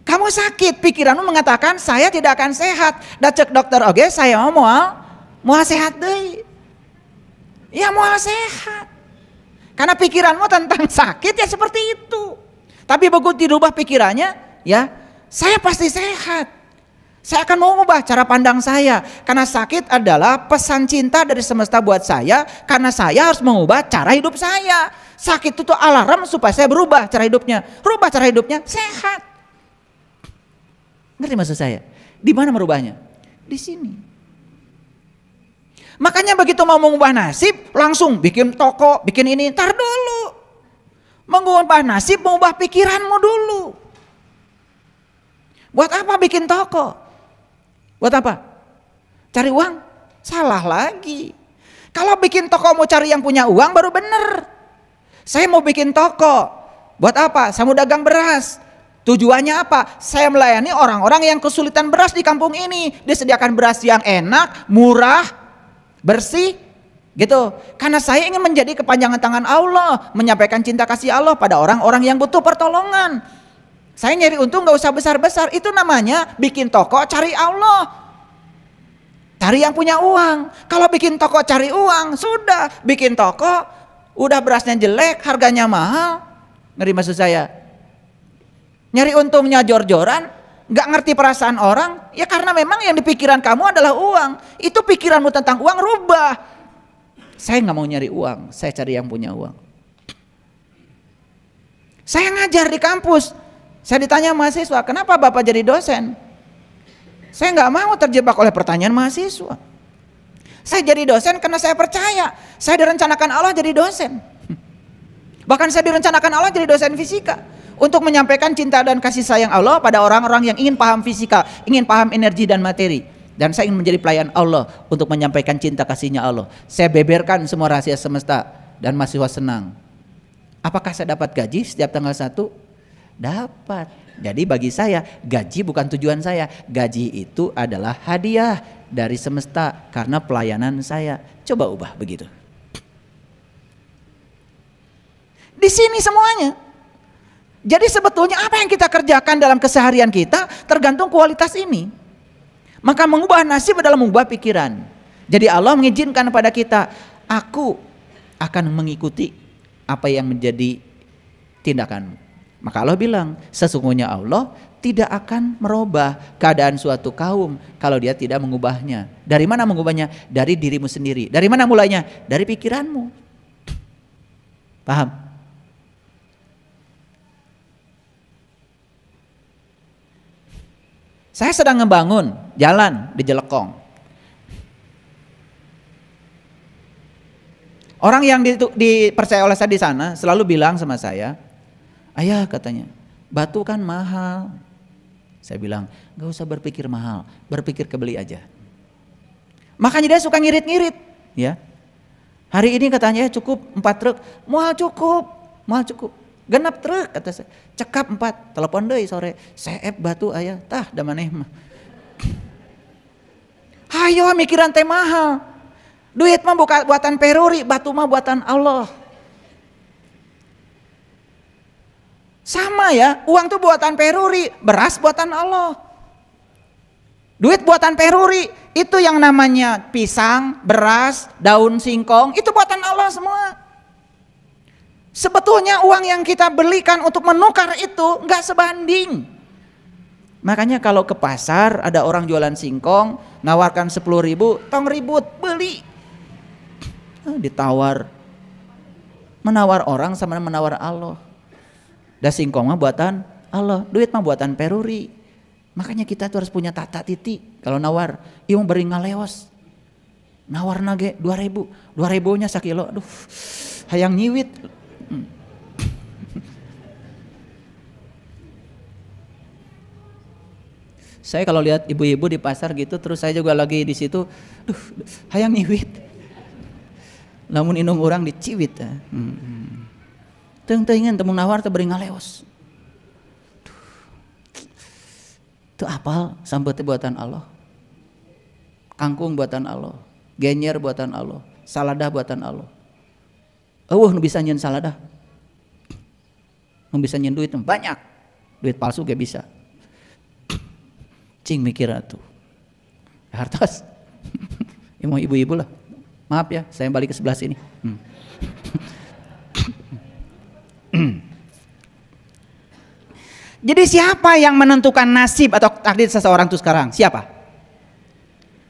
Kamu sakit, pikiranmu mengatakan saya tidak akan sehat. Da cek dokter oge saya mau sehat deh. Ya mau sehat. Karena pikiranmu tentang sakit ya seperti itu. Tapi begitu dirubah pikirannya, ya saya pasti sehat. Saya akan mengubah cara pandang saya. Karena sakit adalah pesan cinta dari semesta buat saya. Karena saya harus mengubah cara hidup saya. Sakit itu alarm supaya saya berubah cara hidupnya. Rubah cara hidupnya, sehat. Ngerti maksud saya? Di mana merubahnya? Di sini. Makanya begitu mau mengubah nasib, langsung bikin toko, bikin ini. Ntar dulu. Mengubah nasib, mengubah pikiranmu dulu. Buat apa bikin toko? Buat apa? Cari uang? Salah lagi. Kalau bikin toko mau cari yang punya uang baru bener. Saya mau bikin toko. Buat apa? Saya mau dagang beras. Tujuannya apa? Saya melayani orang-orang yang kesulitan beras di kampung ini. Disediakan beras yang enak, murah, bersih, gitu. Karena saya ingin menjadi kepanjangan tangan Allah, menyampaikan cinta kasih Allah pada orang-orang yang butuh pertolongan. Saya nyari untung gak usah besar-besar. Itu namanya bikin toko cari Allah. Cari yang punya uang. Kalau bikin toko cari uang, sudah. Bikin toko, udah berasnya jelek, harganya mahal. Ngeri maksud saya? Nyari untungnya jor-joran, gak ngerti perasaan orang, ya karena memang yang di pikiran kamu adalah uang. Itu pikiranmu tentang uang, rubah. Saya gak mau nyari uang, saya cari yang punya uang. Saya ngajar di kampus, saya ditanya mahasiswa, kenapa Bapak jadi dosen? Saya gak mau terjebak oleh pertanyaan mahasiswa. Saya jadi dosen karena saya percaya, saya direncanakan Allah jadi dosen. Bahkan saya direncanakan Allah jadi dosen fisika. Untuk menyampaikan cinta dan kasih sayang Allah pada orang-orang yang ingin paham fisika, ingin paham energi dan materi. Dan saya ingin menjadi pelayan Allah untuk menyampaikan cinta kasihnya Allah. Saya beberkan semua rahasia semesta dan mahasiswa senang. Apakah saya dapat gaji setiap tanggal 1? Dapat. Jadi bagi saya gaji bukan tujuan saya. Gaji itu adalah hadiah dari semesta karena pelayanan saya. Coba ubah begitu. Di sini semuanya. Jadi sebetulnya apa yang kita kerjakan dalam keseharian kita tergantung kualitas ini. Maka mengubah nasib adalah mengubah pikiran. Jadi Allah mengizinkan kepada kita, aku akan mengikuti apa yang menjadi tindakanmu. Maka Allah bilang, sesungguhnya Allah tidak akan merubah keadaan suatu kaum kalau dia tidak mengubahnya. Dari mana mengubahnya? Dari dirimu sendiri. Dari mana mulainya? Dari pikiranmu. Paham? Saya sedang ngebangun jalan di Jelekong. Orang yang dipercaya oleh saya di sana selalu bilang sama saya, ayah katanya, batu kan mahal. Saya bilang, gak usah berpikir mahal, berpikir kebeli aja. Makanya dia suka ngirit-ngirit. Ya. Hari ini katanya cukup 4 truk, mahal cukup. Genap truk kata saya, cekap 4, telepon deui sore, seep batu ayah, tah da maneh mah. Hayo mikiran teh mahal. Duit mah buatan peruri, batu mah buatan Allah. Sama ya, uang tuh buatan peruri, beras buatan Allah. Duit buatan peruri, itu yang namanya pisang, beras, daun singkong, itu buatan Allah semua. Sebetulnya uang yang kita belikan untuk menukar itu nggak sebanding. Makanya kalau ke pasar ada orang jualan singkong, nawarkan 10.000, tong ribut, beli. Ditawar. Menawar orang sama menawar Allah. Da singkong mah buatan Allah, duit mah buatan peruri. Makanya kita tuh harus punya tata titi. Kalau nawar, ieu beri ngaleos. Nawar nage 2.000, 2.000-nya sakilo, aduh, hayang nyiwit. Saya kalau lihat ibu-ibu di pasar gitu, terus saya juga lagi di situ, hayang nyiwit. Namun inung orang diciwit. Teuing teu nawar teu beri ngaleos. Itu apal sambet buatan Allah. Kangkung buatan Allah, genyer buatan Allah, saladah buatan Allah. Nu bisa nyeun saladah. Nu bisa nyeun duit banyak. Duit palsu gak bisa. Cing mikir atuh. Hartos. Mau ibu-ibu lah. Maaf ya, saya balik ke sebelah sini. Jadi siapa yang menentukan nasib atau takdir seseorang itu sekarang? Siapa?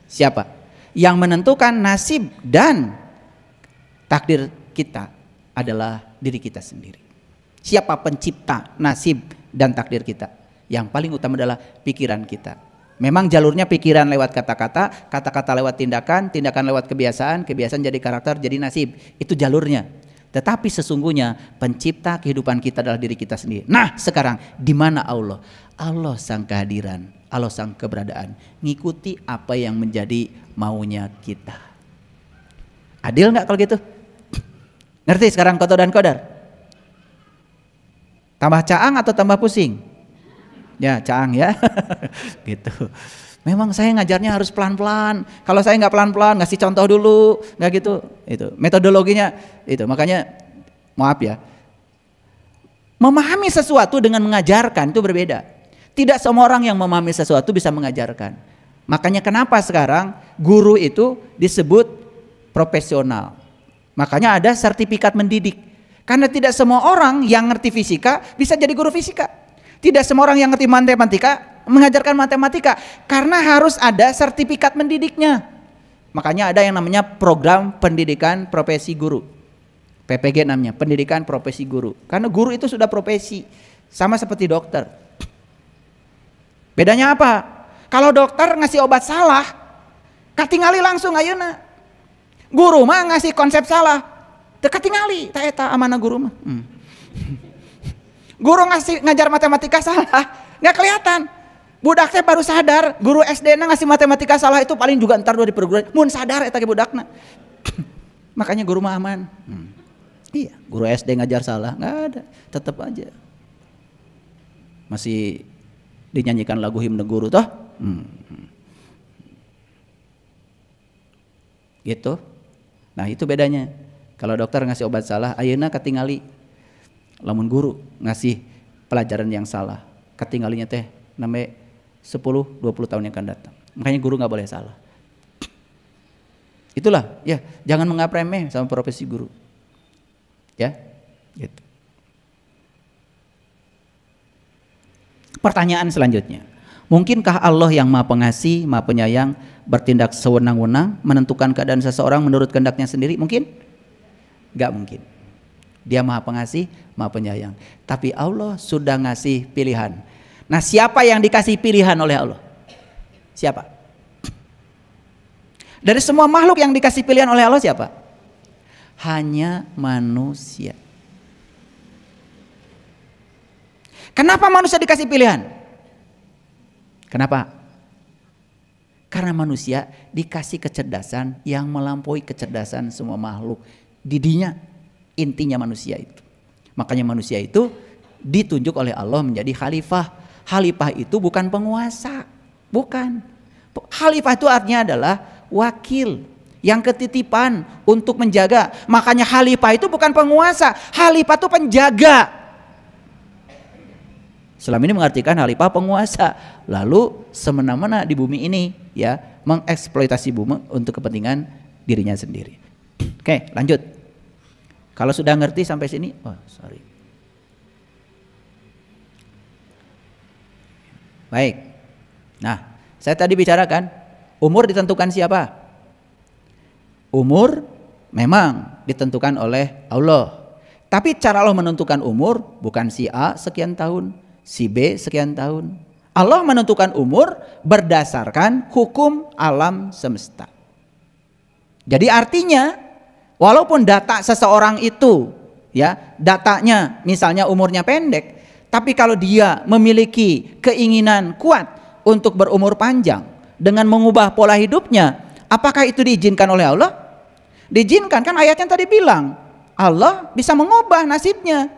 Siapa? Yang menentukan nasib dan takdir kita adalah diri kita sendiri. Siapa pencipta nasib dan takdir kita? Yang paling utama adalah pikiran kita. Memang jalurnya pikiran lewat kata-kata, kata-kata lewat tindakan, tindakan lewat kebiasaan, kebiasaan jadi karakter, jadi nasib. Itu jalurnya. Tetapi sesungguhnya pencipta kehidupan kita adalah diri kita sendiri. Nah sekarang di mana Allah? Allah sang kehadiran, Allah sang keberadaan. Ngikuti apa yang menjadi maunya kita. Adil nggak kalau gitu? Ngerti sekarang koto dan kodar? Tambah caang atau tambah pusing? Ya caang ya. Gitu. Memang saya ngajarnya harus pelan-pelan. Kalau saya nggak pelan-pelan, ngasih contoh dulu, nggak gitu. Itu metodologinya itu. Makanya maaf ya, memahami sesuatu dengan mengajarkan itu berbeda. Tidak semua orang yang memahami sesuatu bisa mengajarkan. Makanya kenapa sekarang guru itu disebut profesional. Makanya ada sertifikat mendidik. Karena tidak semua orang yang ngerti fisika bisa jadi guru fisika. Tidak semua orang yang ngerti matematika mengajarkan matematika, karena harus ada sertifikat mendidiknya. Makanya ada yang namanya program pendidikan profesi guru, PPG namanya, pendidikan profesi guru. Karena guru itu sudah profesi, sama seperti dokter. Bedanya apa? Kalau dokter ngasih obat salah, katingali langsung ayeuna. Guru mah ngasih konsep salah, teu katingali, ta eta amanah guru mah. Guru ngajar matematika salah, nggak kelihatan. Budak teh baru sadar, guru SD na ngasih matematika salah itu paling juga ntar di perguruan mun sadar eta ge budakna. Makanya guru mah aman. Iya, guru SD ngajar salah nggak ada, tetap aja masih dinyanyikan lagu himne guru toh. Gitu. Nah itu bedanya. Kalau dokter ngasih obat salah, ayeuna katingali. Lamun guru ngasih pelajaran yang salah, katinggalinya teh namanya 10-20 tahun yang akan datang. Makanya guru nggak boleh salah. Itulah ya, jangan menganggap remeh sama profesi guru. Ya, gitu. Pertanyaan selanjutnya, mungkinkah Allah yang Maha Pengasih, Maha Penyayang bertindak sewenang-wenang menentukan keadaan seseorang menurut kehendaknya sendiri? Mungkin? Nggak mungkin. Dia Maha Pengasih, Maha Penyayang. Tapi Allah sudah ngasih pilihan. Nah, siapa yang dikasih pilihan oleh Allah? Siapa? Dari semua makhluk yang dikasih pilihan oleh Allah siapa? Hanya manusia. Kenapa manusia dikasih pilihan? Kenapa? Karena manusia dikasih kecerdasan yang melampaui kecerdasan semua makhluk. Didinya intinya manusia itu. Makanya manusia itu ditunjuk oleh Allah menjadi khalifah. Khalifah itu bukan penguasa, bukan. Khalifah itu artinya adalah wakil yang ketitipan untuk menjaga. Makanya khalifah itu bukan penguasa, khalifah itu penjaga. Selama ini mengartikan khalifah penguasa, lalu semena-mena di bumi ini ya mengeksploitasi bumi untuk kepentingan dirinya sendiri. Oke, lanjut. Kalau sudah ngerti sampai sini, sorry. Baik. Nah, saya tadi bicarakan umur ditentukan siapa? Umur memang ditentukan oleh Allah. Tapi cara Allah menentukan umur bukan si A sekian tahun, si B sekian tahun. Allah menentukan umur berdasarkan hukum alam semesta. Jadi artinya walaupun data seseorang itu ya, datanya misalnya umurnya pendek, tapi kalau dia memiliki keinginan kuat untuk berumur panjang dengan mengubah pola hidupnya, apakah itu diizinkan oleh Allah? Diizinkan, kan ayatnya tadi bilang Allah bisa mengubah nasibnya.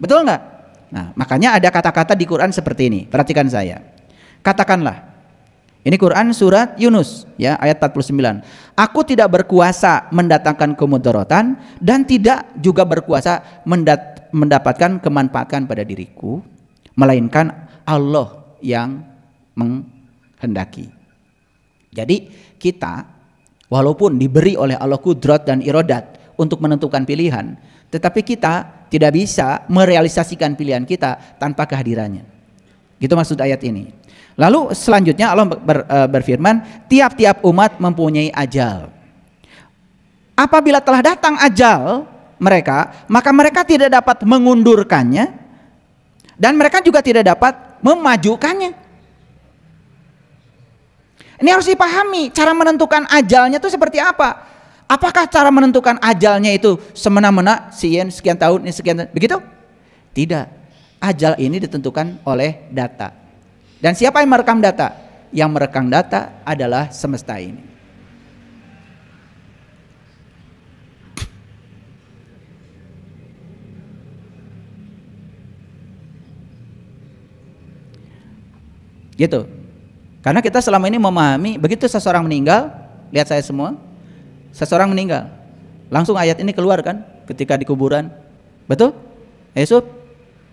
Betul nggak? Nah, makanya ada kata-kata di Quran seperti ini. Perhatikan saya. Katakanlah, ini Quran surat Yunus ya ayat 49. Aku tidak berkuasa mendatangkan kemudaratan dan tidak juga berkuasa mendapatkan kemanfaatan pada diriku, melainkan Allah yang hendaki. Jadi kita walaupun diberi oleh Allah kudrat dan irodat untuk menentukan pilihan, tetapi kita tidak bisa merealisasikan pilihan kita tanpa kehadirannya. Gitu maksud ayat ini. Lalu selanjutnya Allah berfirman, tiap-tiap umat mempunyai ajal. Apabila telah datang ajal mereka, maka mereka tidak dapat mengundurkannya dan mereka juga tidak dapat memajukannya. Ini harus dipahami, cara menentukan ajalnya itu seperti apa. Apakah cara menentukan ajalnya itu semena-mena sekian tahun, sekian begitu? Tidak. Ajal ini ditentukan oleh data. Dan siapa yang merekam data? Yang merekam data adalah semesta ini. Gitu. Karena kita selama ini memahami begitu seseorang meninggal, lihat saya semua, seseorang meninggal, langsung ayat ini keluar kan ketika di kuburan. Betul? Yusuf?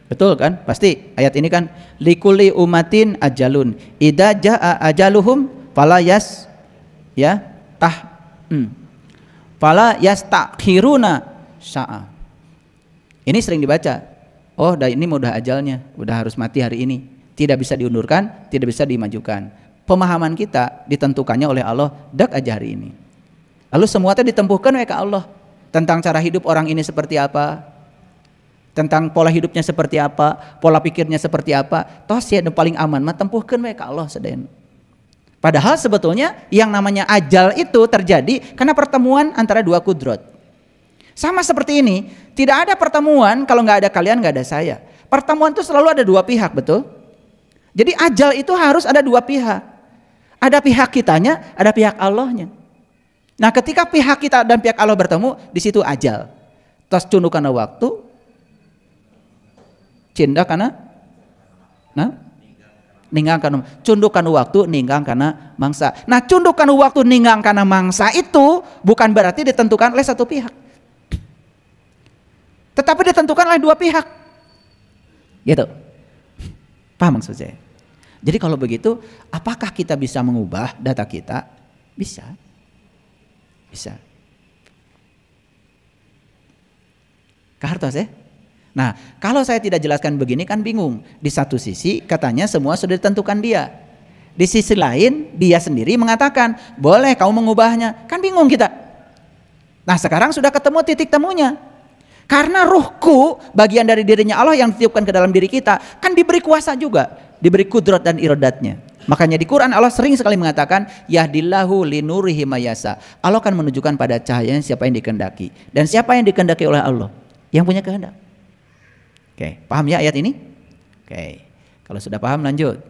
Betul kan? Pasti ayat ini kan likulli umatin ajalun idza jaa ajaluhum fala fala yastakhiruna sa'a. Ini sering dibaca. Oh, ini udah ajalnya, udah harus mati hari ini. Tidak bisa diundurkan, tidak bisa dimajukan. Pemahaman kita ditentukannya oleh Allah dak aja hari ini. Lalu semua itu ditempuhkan oleh Allah tentang cara hidup orang ini seperti apa, tentang pola hidupnya seperti apa, pola pikirnya seperti apa. Toh sih yang paling aman mah tempuhkan oleh Allah sedayan. Padahal sebetulnya yang namanya ajal itu terjadi karena pertemuan antara dua kudrat. Sama seperti ini, tidak ada pertemuan kalau nggak ada kalian nggak ada saya. Pertemuan itu selalu ada dua pihak, betul? Jadi ajal itu harus ada dua pihak. Ada pihak kitanya, ada pihak Allahnya. Nah, ketika pihak kita dan pihak Allah bertemu, di situ ajal. Tos cundu kana waktu, cinda kana, ninggang kana, cundu kana waktu, ninggang kana mangsa. Nah, cundu kana waktu, ninggang kana mangsa itu bukan berarti ditentukan oleh satu pihak, tetapi ditentukan oleh dua pihak. Gitu. Paham maksud saya? Jadi kalau begitu, apakah kita bisa mengubah data kita? Bisa. Bisa. Kahartos ya? Nah, kalau saya tidak jelaskan begini kan bingung. Di satu sisi katanya semua sudah ditentukan dia. Di sisi lain dia sendiri mengatakan, boleh kamu mengubahnya. Kan bingung kita. Nah, sekarang sudah ketemu titik temunya. Karena ruhku, bagian dari dirinya Allah yang ditiupkan ke dalam diri kita, kan diberi kuasa juga, diberi kudrat dan irodatnya. Makanya di Quran Allah sering sekali mengatakan, yahdillahu linurihi mayasa. Allah akan menunjukkan pada cahayanya siapa yang dikehendaki. Dan siapa yang dikehendaki oleh Allah? Yang punya kehendak. Oke, paham ya ayat ini? Oke, kalau sudah paham lanjut.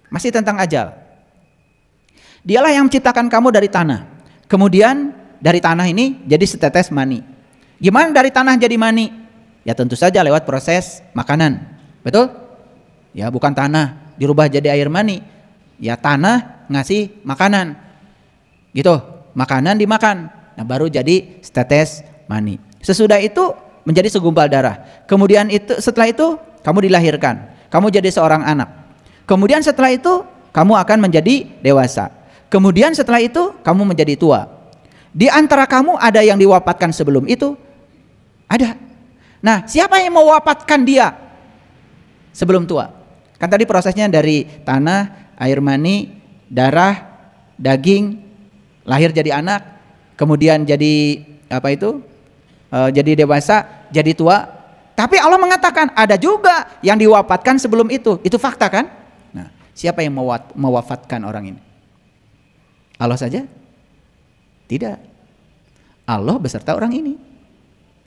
Masih tentang ajal. Dialah yang menciptakan kamu dari tanah. Kemudian dari tanah ini jadi setetes mani. Gimana dari tanah jadi mani? Ya tentu saja lewat proses makanan. Betul? Ya bukan tanah dirubah jadi air mani. Ya tanah ngasih makanan. Gitu, makanan dimakan. Nah baru jadi setetes mani. Sesudah itu menjadi segumpal darah. Kemudian setelah itu kamu dilahirkan. Kamu jadi seorang anak. Kemudian setelah itu kamu akan menjadi dewasa. Kemudian setelah itu kamu menjadi tua. Di antara kamu ada yang diwafatkan sebelum itu? Ada. Nah, siapa yang mewafatkan dia sebelum tua? Kan tadi prosesnya dari tanah, air mani, darah, daging, lahir jadi anak, kemudian jadi apa itu? Jadi dewasa, jadi tua. Tapi Allah mengatakan ada juga yang diwafatkan sebelum itu. Itu fakta kan? Nah, siapa yang mewafatkan orang ini? Allah saja? Tidak. Allah beserta orang ini.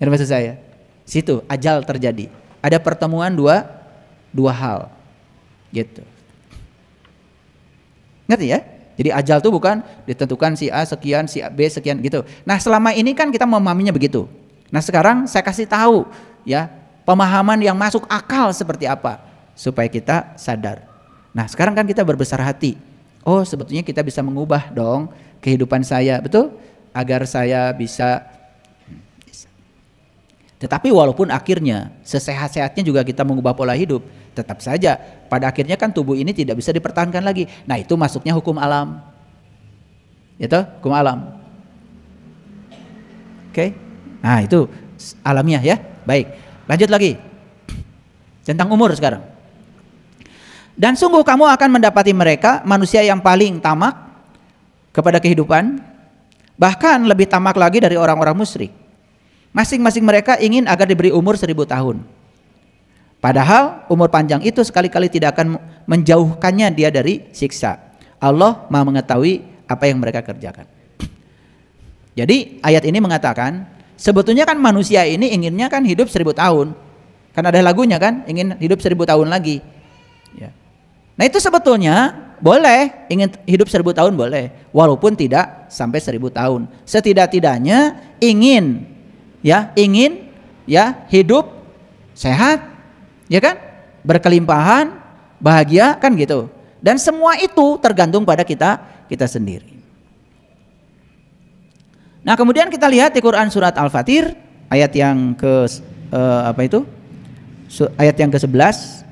Yang maksud saya, situ ajal terjadi. Ada pertemuan dua hal, gitu. Ngerti ya? Jadi ajal itu bukan ditentukan si A sekian, si B sekian gitu. Nah selama ini kan kita memahaminya begitu. Nah sekarang saya kasih tahu ya pemahaman yang masuk akal seperti apa supaya kita sadar. Nah sekarang kan kita berbesar hati. Oh sebetulnya kita bisa mengubah dong kehidupan saya, betul? Agar saya bisa. Tetapi walaupun akhirnya sesehat-sehatnya juga kita mengubah pola hidup, tetap saja pada akhirnya kan tubuh ini tidak bisa dipertahankan lagi. Nah itu masuknya hukum alam. Itu hukum alam. Oke. Nah itu alamiah ya. Baik, lanjut lagi. Tentang umur sekarang. Dan sungguh kamu akan mendapati mereka manusia yang paling tamak kepada kehidupan, bahkan lebih tamak lagi dari orang-orang musyrik. Masing-masing mereka ingin agar diberi umur 1000 tahun. Padahal umur panjang itu sekali-kali tidak akan menjauhkannya dia dari siksa. Allah Maha mengetahui apa yang mereka kerjakan. Jadi ayat ini mengatakan sebetulnya kan manusia ini inginnya kan hidup 1000 tahun. Kan ada lagunya kan, ingin hidup 1000 tahun lagi. Ya. Nah itu sebetulnya boleh, ingin hidup 1000 tahun boleh, walaupun tidak sampai 1000 tahun. Setidak-tidaknya ingin hidup sehat, ya kan, berkelimpahan, bahagia kan gitu. Dan semua itu tergantung pada kita sendiri. Nah kemudian kita lihat di Quran surat Al-Fatir ayat yang ayat yang ke-11.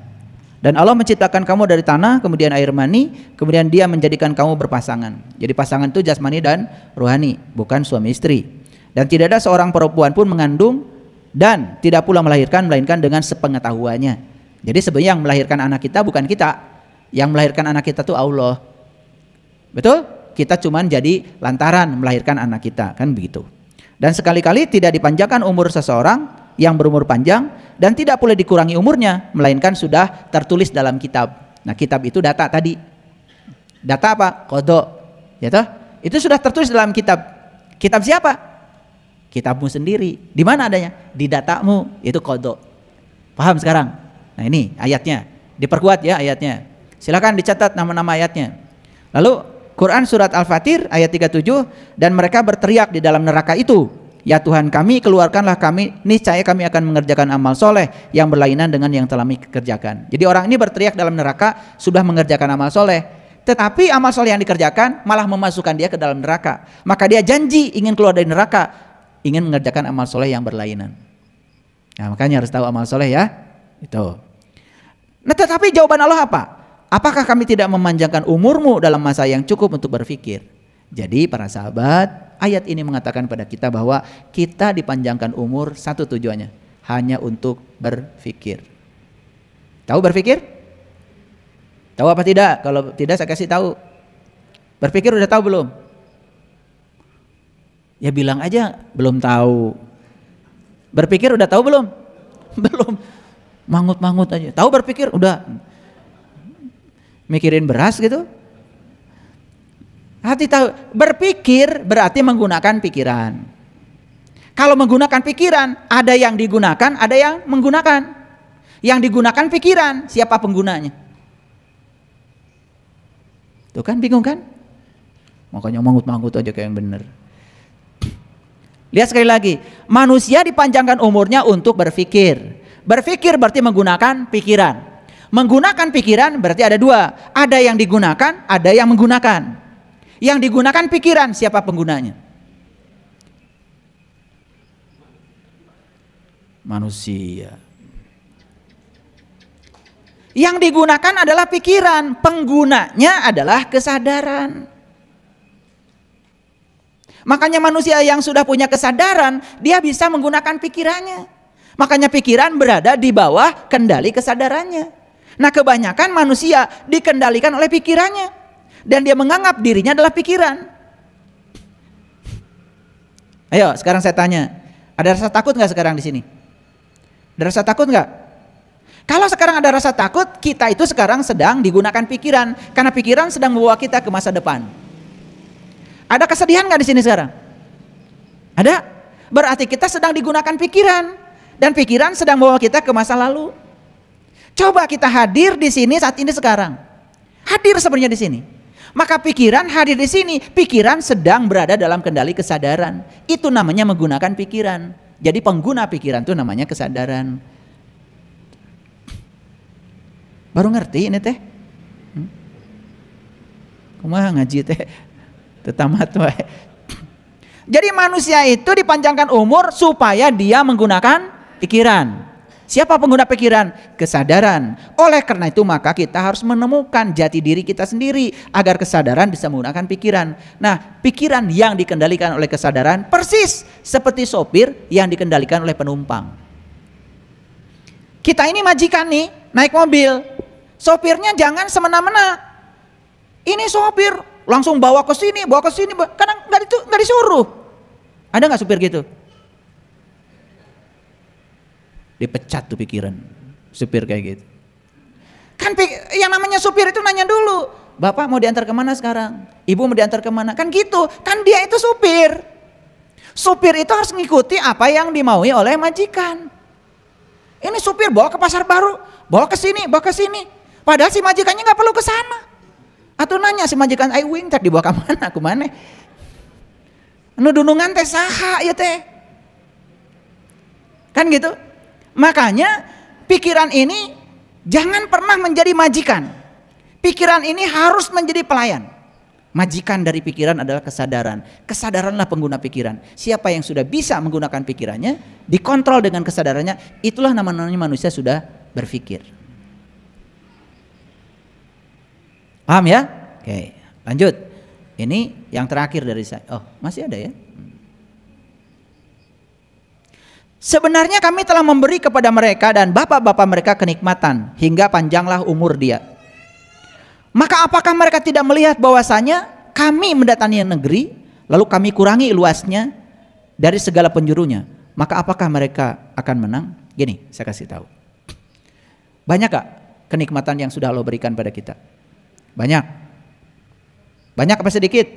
Dan Allah menciptakan kamu dari tanah, kemudian air mani, kemudian Dia menjadikan kamu berpasangan. Jadi pasangan itu jasmani dan rohani, bukan suami istri. Dan tidak ada seorang perempuan pun mengandung dan tidak pula melahirkan, melainkan dengan sepengetahuannya. Jadi sebenarnya yang melahirkan anak kita bukan kita, yang melahirkan anak kita itu Allah. Betul? Kita cuman jadi lantaran melahirkan anak kita, kan begitu. Dan sekali-kali tidak dipanjangkan umur seseorang yang berumur panjang, dan tidak boleh dikurangi umurnya, melainkan sudah tertulis dalam kitab. Nah kitab itu data tadi. Data apa? Qadha. Ya toh? Itu sudah tertulis dalam kitab. Kitab siapa? Kitabmu sendiri. Di mana adanya? Di datamu. Itu qadha. Paham sekarang? Nah ini ayatnya. Diperkuat ya ayatnya. Silakan dicatat nama-nama ayatnya. Lalu Quran surat Al-Fatir ayat 37, dan mereka berteriak di dalam neraka itu, ya Tuhan kami, keluarkanlah kami, niscaya kami akan mengerjakan amal soleh yang berlainan dengan yang telah kami kerjakan. Jadi orang ini berteriak dalam neraka sudah mengerjakan amal soleh, tetapi amal soleh yang dikerjakan malah memasukkan dia ke dalam neraka. Maka dia janji ingin keluar dari neraka, ingin mengerjakan amal soleh yang berlainan. Nah makanya harus tahu amal soleh ya. Itu. Nah tetapi jawaban Allah apa? Apakah kami tidak memanjangkan umurmu dalam masa yang cukup untuk berpikir? Jadi para sahabat, ayat ini mengatakan pada kita bahwa kita dipanjangkan umur satu tujuannya, hanya untuk berpikir. Tahu berpikir? Tahu apa tidak? Kalau tidak saya kasih tahu. Berpikir udah tahu belum? Ya bilang aja belum tahu. Berpikir udah tahu belum? Belum. Mangut-mangut aja. Tahu berpikir udah. Mikirin beras gitu. Hati tahu, berpikir berarti menggunakan pikiran. Kalau menggunakan pikiran, ada yang digunakan, ada yang menggunakan. Yang digunakan pikiran, siapa penggunanya? Tuh kan bingung kan? Makanya mangut-mangut aja kayak yang bener. Lihat sekali lagi, manusia dipanjangkan umurnya untuk berpikir. Berpikir berarti menggunakan pikiran. Menggunakan pikiran berarti ada dua, ada yang digunakan, ada yang menggunakan. Yang digunakan pikiran, siapa penggunanya? Manusia. Yang digunakan adalah pikiran, penggunanya adalah kesadaran. Makanya manusia yang sudah punya kesadaran, dia bisa menggunakan pikirannya. Makanya pikiran berada di bawah kendali kesadarannya. Nah kebanyakan manusia dikendalikan oleh pikirannya, dan dia menganggap dirinya adalah pikiran. Ayo sekarang saya tanya, ada rasa takut nggak sekarang di sini? Ada rasa takut nggak? Kalau sekarang ada rasa takut, kita itu sekarang sedang digunakan pikiran, karena pikiran sedang membawa kita ke masa depan. Ada kesedihan nggak di sini sekarang? Ada? Berarti kita sedang digunakan pikiran, dan pikiran sedang membawa kita ke masa lalu. Coba kita hadir di sini saat ini sekarang. Hadir sebenarnya di sini. Maka pikiran hadir di sini, pikiran sedang berada dalam kendali kesadaran. Itu namanya menggunakan pikiran. Jadi pengguna pikiran itu namanya kesadaran. Baru ngerti ini teh? Kumaha ngaji teh? Tetamat wae. Jadi manusia itu dipanjangkan umur supaya dia menggunakan Pikiran. Siapa pengguna pikiran? Kesadaran. Oleh karena itu maka kita harus menemukan jati diri kita sendiri agar kesadaran bisa menggunakan pikiran. Nah, pikiran yang dikendalikan oleh kesadaran persis seperti sopir yang dikendalikan oleh penumpang. Kita ini majikan nih, naik mobil. Sopirnya jangan semena-mena. Ini sopir langsung bawa ke sini, kadang nggak disuruh. Ada nggak supir gitu? Dipecat tuh pikiran supir kayak gitu. Kan yang namanya supir itu nanya dulu, Bapak mau diantar kemana sekarang? Ibu mau diantar kemana? Kan gitu, kan dia itu supir. Supir itu harus mengikuti apa yang dimaui oleh majikan. Ini supir bawa ke pasar baru, bawa ke sini. Padahal si majikannya nggak perlu ke sana. Atau nanya si majikan, "Ai wing tadi dibawa ke mana? Ke mana?" Nu dunungan teh saha ya teh. Kan gitu. Makanya pikiran ini jangan pernah menjadi majikan. Pikiran ini harus menjadi pelayan. Majikan dari pikiran adalah kesadaran. Kesadaranlah pengguna pikiran. Siapa yang sudah bisa menggunakan pikirannya, dikontrol dengan kesadarannya, itulah namanya manusia sudah berpikir. Paham ya? Oke, lanjut. Ini yang terakhir dari saya. Oh, masih ada ya? Sebenarnya kami telah memberi kepada mereka dan bapak-bapak mereka kenikmatan hingga panjanglah umur dia. Maka apakah mereka tidak melihat bahwasanya kami mendatangi negeri lalu kami kurangi luasnya dari segala penjurunya? Maka apakah mereka akan menang? Gini, saya kasih tahu. Banyak gak kenikmatan yang sudah Allah berikan pada kita? Banyak. Banyak apa sedikit?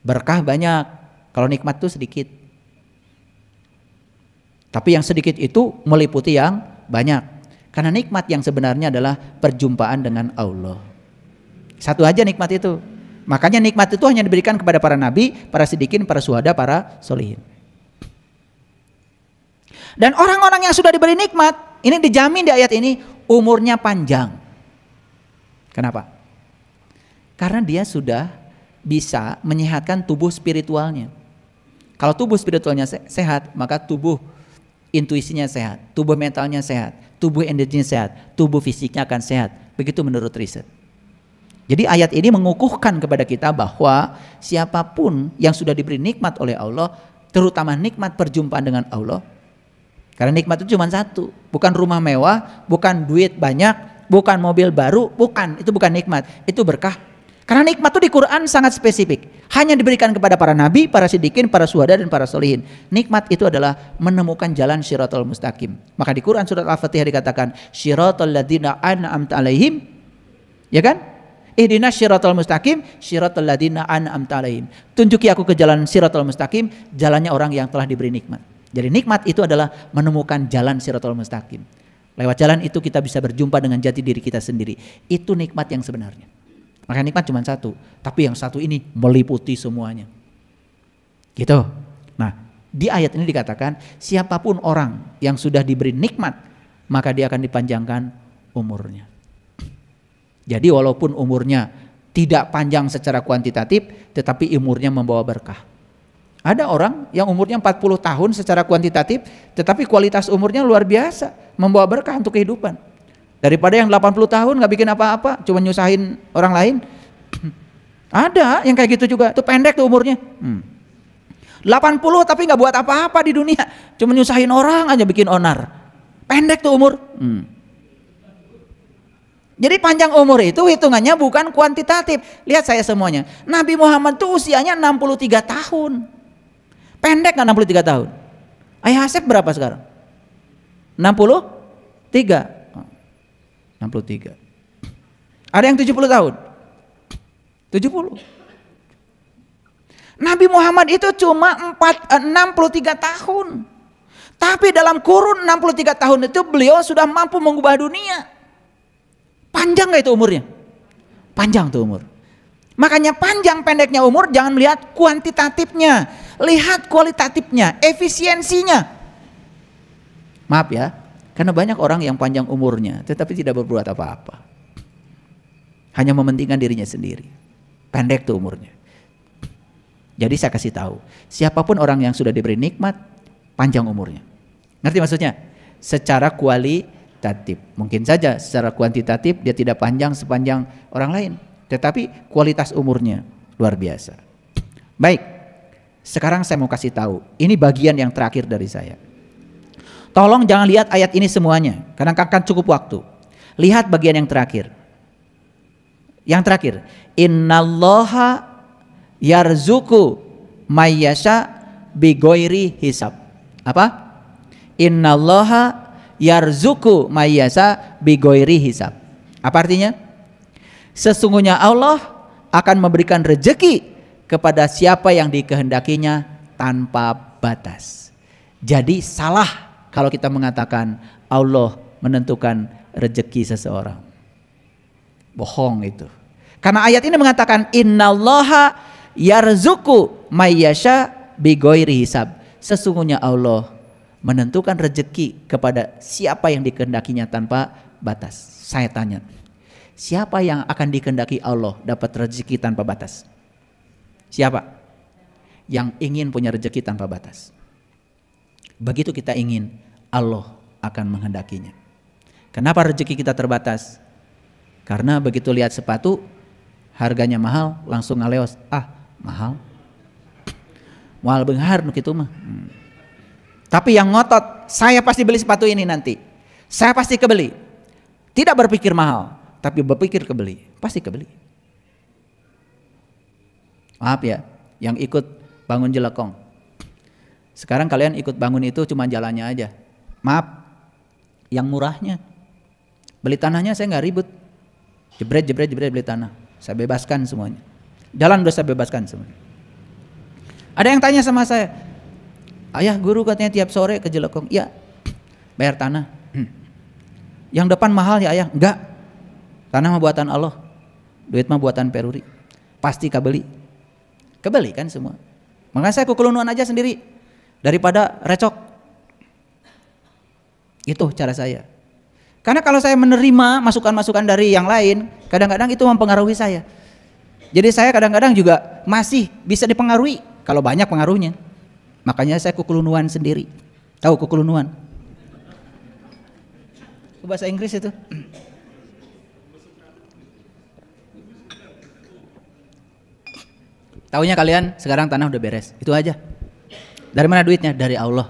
Berkah banyak. Kalau nikmat itu sedikit. Tapi yang sedikit itu meliputi yang banyak. Karena nikmat yang sebenarnya adalah perjumpaan dengan Allah. Satu aja nikmat itu. Makanya nikmat itu hanya diberikan kepada para nabi, para siddiqin, para syuhada, para sholihin. Dan orang-orang yang sudah diberi nikmat, ini dijamin di ayat ini, umurnya panjang. Kenapa? Karena dia sudah bisa menyehatkan tubuh spiritualnya. Kalau tubuh spiritualnya sehat, maka tubuh intuisinya sehat, tubuh mentalnya sehat, tubuh energinya sehat, tubuh fisiknya akan sehat. Begitu menurut riset. Jadi ayat ini mengukuhkan kepada kita bahwa siapapun yang sudah diberi nikmat oleh Allah, terutama nikmat perjumpaan dengan Allah. Karena nikmat itu cuma satu, bukan rumah mewah, bukan duit banyak, bukan mobil baru, bukan, itu bukan nikmat, itu berkah. Karena nikmat itu di Quran sangat spesifik. Hanya diberikan kepada para nabi, para siddiqin, para syuhada dan para sholihin. Nikmat itu adalah menemukan jalan syiratal mustaqim. Maka di Quran surat Al-Fatihah dikatakan syiratal ladzina an'amta alaihim. Ya kan? Ihdinas syiratal mustaqim, syiratal ladzina an'amta alaihim. Tunjuki aku ke jalan syiratal mustaqim, jalannya orang yang telah diberi nikmat. Jadi nikmat itu adalah menemukan jalan syiratal mustaqim. Lewat jalan itu kita bisa berjumpa dengan jati diri kita sendiri. Itu nikmat yang sebenarnya. Maka nikmat cuma satu, tapi yang satu ini meliputi semuanya. Gitu. Nah, di ayat ini dikatakan siapapun orang yang sudah diberi nikmat, maka dia akan dipanjangkan umurnya. Jadi walaupun umurnya tidak panjang secara kuantitatif, tetapi umurnya membawa berkah. Ada orang yang umurnya 40 tahun secara kuantitatif, tetapi kualitas umurnya luar biasa, membawa berkah untuk kehidupan. Daripada yang 80 tahun gak bikin apa-apa, cuma nyusahin orang lain. Ada yang kayak gitu juga, itu pendek tuh umurnya. 80 tapi gak buat apa-apa di dunia, cuma nyusahin orang aja, bikin onar. Pendek tuh umur. Jadi panjang umur itu hitungannya bukan kuantitatif. Lihat saya semuanya, Nabi Muhammad tuh usianya 63 tahun. Pendek gak 63 tahun? Ayah Asep berapa sekarang? 63. 63. Ada yang 70 tahun? 70. Nabi Muhammad itu cuma 63 tahun. Tapi dalam kurun 63 tahun itu beliau sudah mampu mengubah dunia. Panjang gak itu umurnya? Panjang tuh umur. Makanya panjang pendeknya umur jangan melihat kuantitatifnya, lihat kualitatifnya, efisiensinya. Maaf ya, karena banyak orang yang panjang umurnya tetapi tidak berbuat apa-apa. Hanya mementingkan dirinya sendiri. Pendek tuh umurnya. Jadi saya kasih tahu, siapapun orang yang sudah diberi nikmat, panjang umurnya. Ngerti maksudnya? Secara kualitatif. Mungkin saja secara kuantitatif dia tidak panjang sepanjang orang lain, tetapi kualitas umurnya luar biasa. Baik, sekarang saya mau kasih tahu. Ini bagian yang terakhir dari saya. Tolong jangan lihat ayat ini semuanya, karena akan cukup waktu. Lihat bagian yang terakhir. Yang terakhir, innallaha yarzuqu mayyasha bigoiri hisab. Apa? Innallaha yarzuqu mayyasha bigoiri hisab. Apa artinya? Sesungguhnya Allah akan memberikan rezeki kepada siapa yang dikehendakinya tanpa batas. Jadi salah kalau kita mengatakan Allah menentukan rezeki seseorang. Bohong itu. Karena ayat ini mengatakan innallaha yarzuqu mayyasha bigoiri hisab. Sesungguhnya Allah menentukan rezeki kepada siapa yang dikehendakinya tanpa batas. Saya tanya, siapa yang akan dikehendaki Allah dapat rezeki tanpa batas? Siapa? Yang ingin punya rezeki tanpa batas. Begitu kita ingin, Allah akan menghendakinya. Kenapa rezeki kita terbatas? Karena begitu lihat sepatu harganya mahal, langsung ngaleos, mahal. Moal beunghar nu kitu mah. Tapi yang ngotot, saya pasti beli sepatu ini nanti. Saya pasti kebeli. Tidak berpikir mahal, tapi berpikir kebeli, pasti kebeli. Maaf ya, yang ikut bangun Jelekong. Sekarang kalian ikut bangun itu cuma jalannya aja. Maaf, yang murahnya. Beli tanahnya saya nggak ribut. Jebret beli tanah. Saya bebaskan semuanya. Jalan udah saya bebaskan semuanya. Ada yang tanya sama saya, ayah guru katanya tiap sore ke Jelekong. Iya, bayar tanah. Yang depan mahal ya ayah? Enggak, tanah mah buatan Allah, duit mah buatan Peruri. Pasti kebeli. Kebeli kan semua. Makanya saya kukulunuan aja sendiri daripada recok. Itu cara saya. Karena kalau saya menerima masukan-masukan dari yang lain, kadang-kadang itu mempengaruhi saya. Jadi saya kadang-kadang juga masih bisa dipengaruhi kalau banyak pengaruhnya. Makanya saya kukulunuan sendiri. Tahu kukulunuan? Bahasa Inggris itu. Taunya kalian sekarang tanah udah beres. Itu aja. Dari mana duitnya? Dari Allah.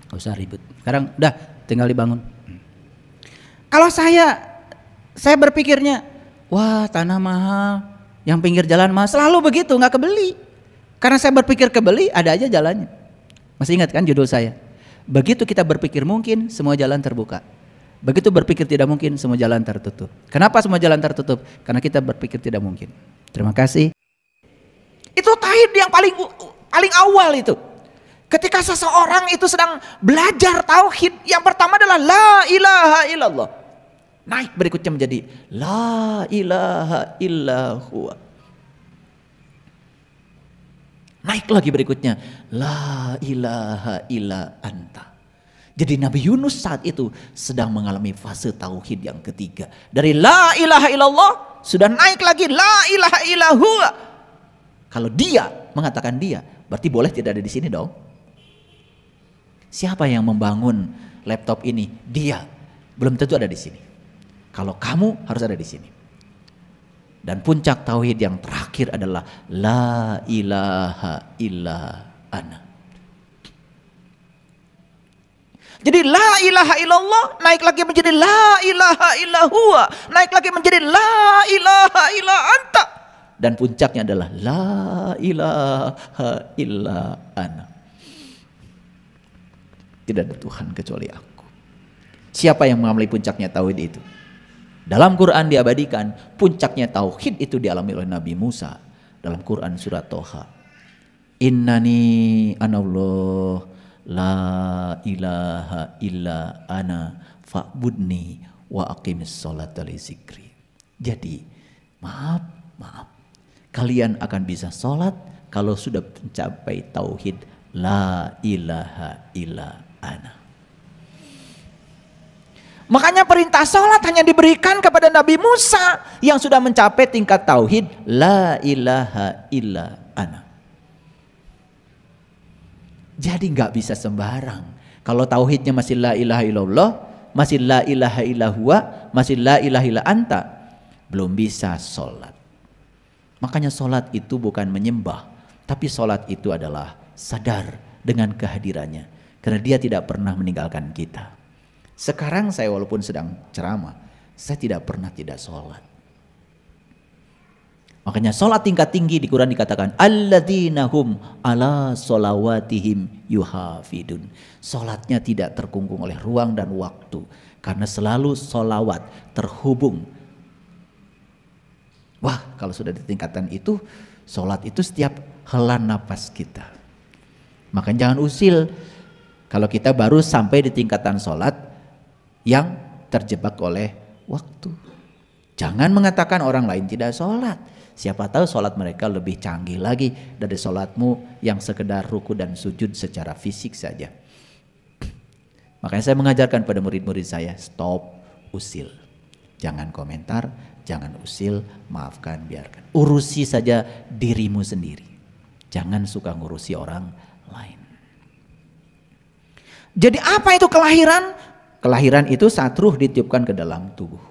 Gak usah ribut. Sekarang udah tinggal dibangun. Kalau saya berpikirnya, wah tanah mahal, yang pinggir jalan mahal, selalu begitu, nggak kebeli. Karena saya berpikir kebeli, ada aja jalannya. Masih ingat kan judul saya? Begitu kita berpikir mungkin, semua jalan terbuka. Begitu berpikir tidak mungkin, semua jalan tertutup. Kenapa semua jalan tertutup? Karena kita berpikir tidak mungkin. Terima kasih. Itu tauhid yang paling awal itu. Ketika seseorang itu sedang belajar tauhid, yang pertama adalah la ilaha illallah. Naik berikutnya menjadi la ilaha illallah. Naik lagi berikutnya la ilaha illa anta. Jadi Nabi Yunus saat itu sedang mengalami fase tauhid yang ketiga. Dari la ilaha illallah sudah naik lagi la ilaha illahu. Kalau dia mengatakan dia, berarti boleh tidak ada di sini dong. Siapa yang membangun laptop ini? Dia. Belum tentu ada di sini. Kalau kamu harus ada di sini. Dan puncak tauhid yang terakhir adalah la ilaha illa ana. Jadi la ilaha illallah naik lagi menjadi la ilaha illa huwa, naik lagi menjadi la ilaha illa anta. Dan puncaknya adalah la ilaha illa ana. Tidak ada Tuhan kecuali aku. Siapa yang mengalami puncaknya tauhid itu? Dalam Quran diabadikan puncaknya tauhid itu dialami oleh Nabi Musa dalam Quran surat Toha. Innani anallah la ilaha illa ana fa'budni wa aqimis sholata li zikri. Jadi maaf, kalian akan bisa sholat kalau sudah mencapai tauhid la ilaha illa ana. Makanya perintah sholat hanya diberikan kepada Nabi Musa yang sudah mencapai tingkat tauhid la ilaha illa ana. Jadi nggak bisa sembarang Kalau tauhidnya masih la ilaha illallah, masih la ilaha illahua, masih la ilaha illa anta, belum bisa sholat. Makanya sholat itu bukan menyembah, tapi sholat itu adalah sadar dengan kehadirannya, karena dia tidak pernah meninggalkan kita. Sekarang saya walaupun sedang ceramah, saya tidak pernah tidak sholat. Makanya sholat tingkat tinggi di Quran dikatakan alladzina hum ala sholawatihim yuhafidun. Sholatnya tidak terkungkung oleh ruang dan waktu, karena selalu sholawat terhubung. Wah, kalau sudah di tingkatan itu, sholat itu setiap hela nafas kita. Makanya jangan usil kalau kita baru sampai di tingkatan sholat yang terjebak oleh waktu. Jangan mengatakan orang lain tidak sholat. Siapa tahu sholat mereka lebih canggih lagi dari sholatmu yang sekedar ruku dan sujud secara fisik saja. Makanya saya mengajarkan pada murid-murid saya, stop usil. Jangan komentar, jangan usil, maafkan, biarkan. Urusi saja dirimu sendiri. Jangan suka ngurusi orang lain. Jadi apa itu kelahiran? Kelahiran itu saat ruh ditiupkan ke dalam tubuh.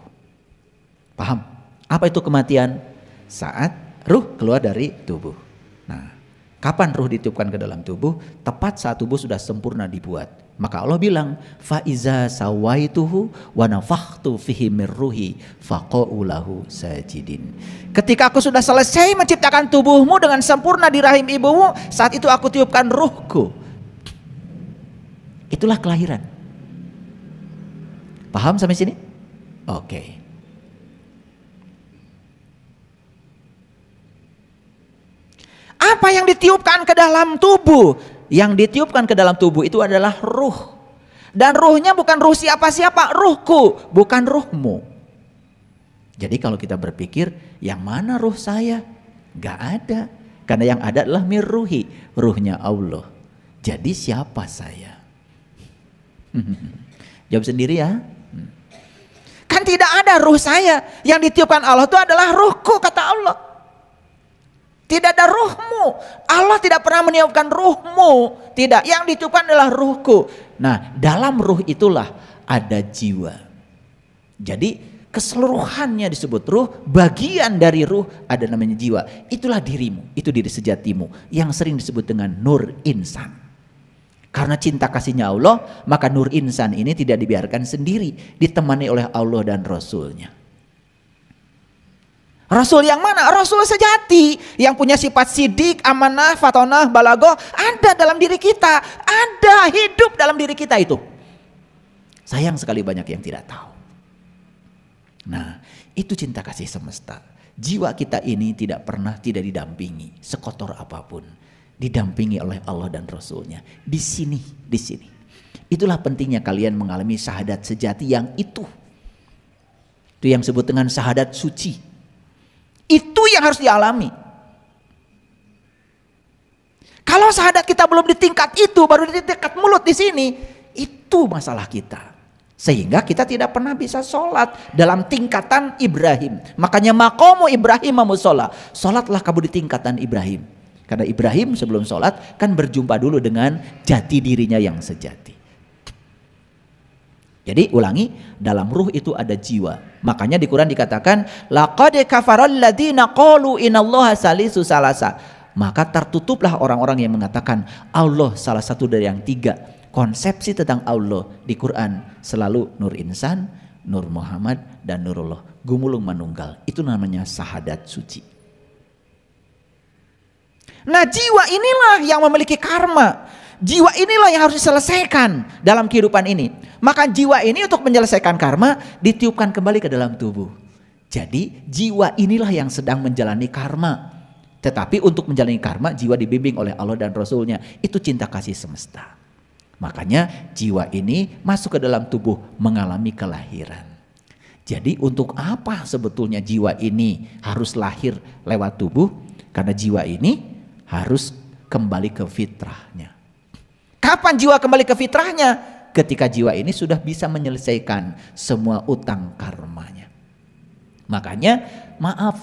Paham? Apa itu kematian? Saat ruh keluar dari tubuh. Nah, kapan ruh ditiupkan ke dalam tubuh? Tepat saat tubuh sudah sempurna dibuat. Maka Allah bilang, fa iza sawaituhu wa nafakhtu fihi mir ruhi faqa'u lahu sajidin. Ketika aku sudah selesai menciptakan tubuhmu dengan sempurna di rahim ibumu, saat itu aku tiupkan ruhku. Itulah kelahiran. Paham sampai sini? Oke. Apa yang ditiupkan ke dalam tubuh? Yang ditiupkan ke dalam tubuh itu adalah ruh. Dan ruhnya bukan ruh siapa-siapa, ruhku, bukan ruhmu. Jadi kalau kita berpikir, yang mana ruh saya? Gak ada. Karena yang ada adalah mirruhi, ruhnya Allah. Jadi siapa saya? Jawab sendiri ya. Kan tidak ada ruh saya. Yang ditiupkan Allah itu adalah ruhku, kata Allah. Tidak ada ruhmu. Allah tidak pernah meniupkan ruhmu. Tidak, yang ditiupkan adalah ruhku. Nah, dalam ruh itulah ada jiwa. Jadi keseluruhannya disebut ruh. Bagian dari ruh ada namanya jiwa. Itulah dirimu, itu diri sejatimu, yang sering disebut dengan nur insan. Karena cinta kasihnya Allah, maka nur insan ini tidak dibiarkan sendiri, ditemani oleh Allah dan Rasulnya. Rasul yang mana? Rasul sejati yang punya sifat sidik, amanah, fatonah, balagoh ada dalam diri kita, ada hidup dalam diri kita itu. Sayang sekali banyak yang tidak tahu. Nah, itu cinta kasih semesta. Jiwa kita ini tidak pernah tidak didampingi, sekotor apapun, didampingi oleh Allah dan Rasulnya. Di sini. Itulah pentingnya kalian mengalami syahadat sejati yang itu. Itu yang disebut dengan syahadat suci. Itu yang harus dialami. Kalau syahadat kita belum di tingkat itu, baru di tingkat mulut di sini, itu masalah kita. Sehingga kita tidak pernah bisa sholat dalam tingkatan Ibrahim. Makanya maqamu Ibrahim musola. Sholatlah kamu di tingkatan Ibrahim. Karena Ibrahim sebelum sholat kan berjumpa dulu dengan jati dirinya yang sejati. Jadi ulangi, dalam ruh itu ada jiwa. Makanya di Quran dikatakan laqad kafaral ladzina qalu inallaha salisu salasa. Maka tertutuplah orang-orang yang mengatakan Allah salah satu dari yang tiga. Konsepsi tentang Allah di Quran selalu nur insan, nur Muhammad, dan nurullah. Gumulung manunggal. Itu namanya syahadat suci. Nah, jiwa inilah yang memiliki karma. Jiwa inilah yang harus diselesaikan dalam kehidupan ini. Maka jiwa ini untuk menyelesaikan karma ditiupkan kembali ke dalam tubuh. Jadi jiwa inilah yang sedang menjalani karma. Tetapi untuk menjalani karma, jiwa dibimbing oleh Allah dan Rasulnya. Itu cinta kasih semesta. Makanya jiwa ini masuk ke dalam tubuh mengalami kelahiran. Jadi untuk apa sebetulnya jiwa ini harus lahir lewat tubuh? Karena jiwa ini harus kembali ke fitrahnya. Kapan jiwa kembali ke fitrahnya? Ketika jiwa ini sudah bisa menyelesaikan semua utang karmanya. Makanya maaf,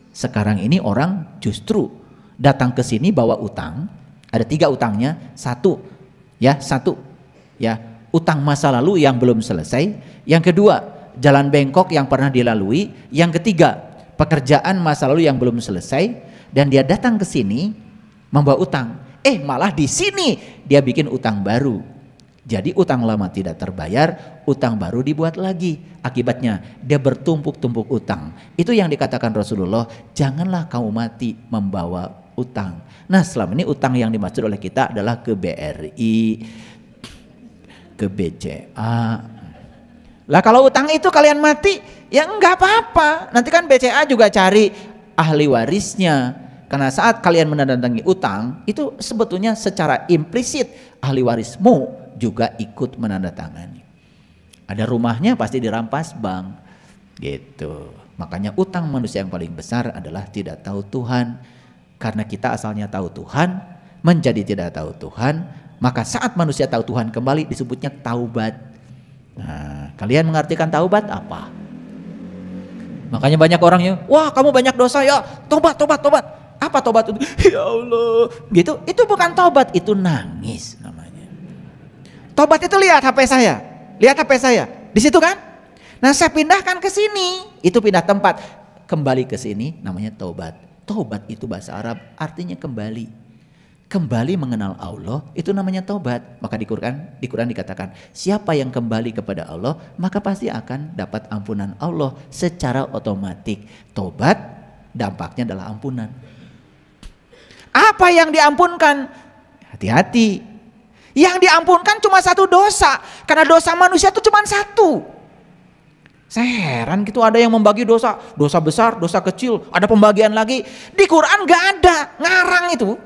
sekarang ini orang justru datang ke sini bawa utang. Ada 3 utangnya. Satu, Ya, utang masa lalu yang belum selesai. Yang kedua, jalan bengkok yang pernah dilalui. Yang ketiga, pekerjaan masa lalu yang belum selesai dan dia datang ke sini membawa utang. Malah di sini dia bikin utang baru. Jadi utang lama tidak terbayar, utang baru dibuat lagi. Akibatnya dia bertumpuk-tumpuk utang. Itu yang dikatakan Rasulullah, janganlah kamu mati membawa utang. Nah, selama ini utang yang dimaksud oleh kita adalah ke BRI, ke BCA. Lah kalau utang itu kalian mati, ya enggak apa-apa. Nanti kan BCA juga cari ahli warisnya. Karena saat kalian menandatangani utang, itu sebetulnya secara implisit ahli warismu juga ikut menandatangani. Ada rumahnya pasti dirampas bank, gitu. Makanya utang manusia yang paling besar adalah tidak tahu Tuhan. Karena kita asalnya tahu Tuhan, menjadi tidak tahu Tuhan, maka saat manusia tahu Tuhan kembali disebutnya taubat. Nah, kalian mengartikan taubat apa? Makanya banyak orangnya, wah kamu banyak dosa ya, tobat. Apa tobat itu? Ya Allah, gitu. Itu bukan tobat, itu nangis namanya. Tobat itu lihat HP saya, di situ kan? Nah saya pindahkan ke sini, itu pindah tempat, kembali ke sini, namanya tobat. Tobat itu bahasa Arab, artinya kembali. Kembali mengenal Allah, itu namanya tobat. Maka di Quran dikatakan, siapa yang kembali kepada Allah, maka pasti akan dapat ampunan Allah secara otomatis. Tobat dampaknya adalah ampunan. Apa yang diampunkan? Hati-hati. Yang diampunkan cuma satu dosa. Karena dosa manusia itu cuma satu. Saya heran gitu, ada yang membagi dosa. Dosa besar, dosa kecil. Ada pembagian lagi. Di Quran gak ada. Ngarang itu.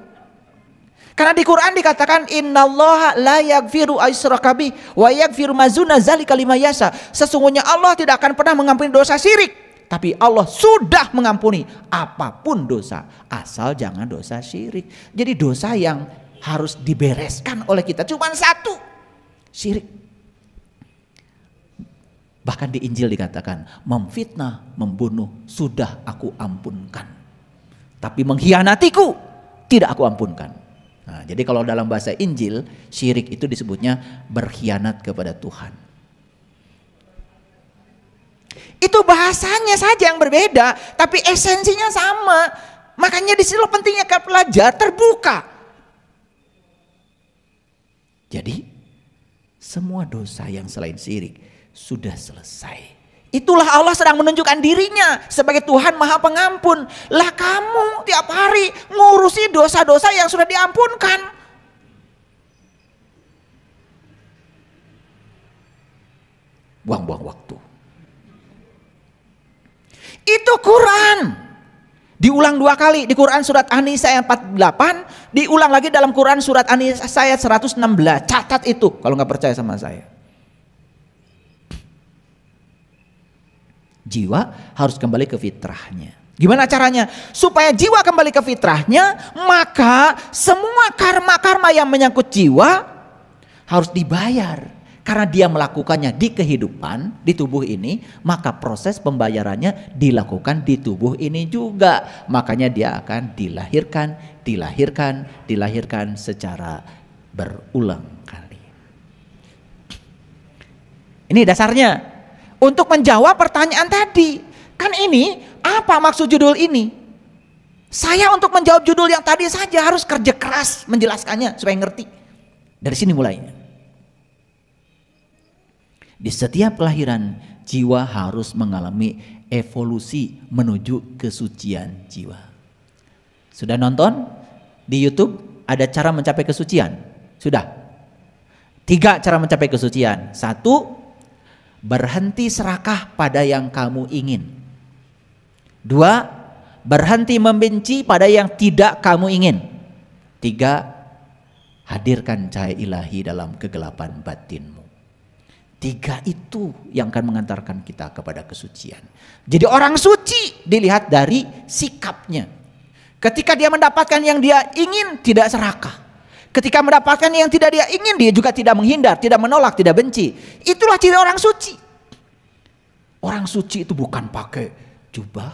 Karena di Quran dikatakan innallaha la yaghfiru aysyraka bih wa yaghfiru ma duna dzalika liman yasha. Sesungguhnya Allah tidak akan pernah mengampuni dosa syirik. Tapi Allah sudah mengampuni apapun dosa, asal jangan dosa syirik. Jadi dosa yang harus dibereskan oleh kita cuma satu, syirik. Bahkan di Injil dikatakan, memfitnah, membunuh sudah aku ampunkan. Tapi mengkhianatiku tidak aku ampunkan. Nah, jadi kalau dalam bahasa Injil, syirik itu disebutnya berkhianat kepada Tuhan. Itu bahasanya saja yang berbeda, tapi esensinya sama. Makanya di sini pentingnya kita belajar terbuka. Jadi semua dosa yang selain syirik sudah selesai. Itulah Allah sedang menunjukkan dirinya sebagai Tuhan Maha Pengampun. Lah kamu tiap hari ngurusi dosa-dosa yang sudah diampunkan. Buang-buang waktu. Itu Quran. Diulang 2 kali di Quran surat An-Nisa ayat 48, diulang lagi dalam Quran surat An-Nisa ayat 116. Catat itu kalau nggak percaya sama saya. Jiwa harus kembali ke fitrahnya. Gimana caranya? Supaya jiwa kembali ke fitrahnya, maka semua karma-karma yang menyangkut jiwa harus dibayar. Karena dia melakukannya di kehidupan, di tubuh ini, maka proses pembayarannya dilakukan di tubuh ini juga. Makanya dia akan dilahirkan secara berulang kali. Ini dasarnya. Untuk menjawab pertanyaan tadi. Kan ini, apa maksud judul ini? Saya untuk menjawab judul yang tadi saja harus kerja keras menjelaskannya supaya ngerti. Dari sini mulainya. Di setiap kelahiran jiwa harus mengalami evolusi menuju kesucian jiwa. Sudah nonton di YouTube ada cara mencapai kesucian? Sudah. 3 cara mencapai kesucian. 1, berhenti serakah pada yang kamu ingin. 2, berhenti membenci pada yang tidak kamu ingin. 3, hadirkan cahaya ilahi dalam kegelapan batinmu. 3 itu yang akan mengantarkan kita kepada kesucian. Jadi orang suci dilihat dari sikapnya. Ketika dia mendapatkan yang dia ingin, tidak serakah. Ketika mendapatkan yang tidak dia ingin, dia juga tidak menghindar, tidak menolak, tidak benci. Itulah ciri orang suci. Orang suci itu bukan pakai jubah,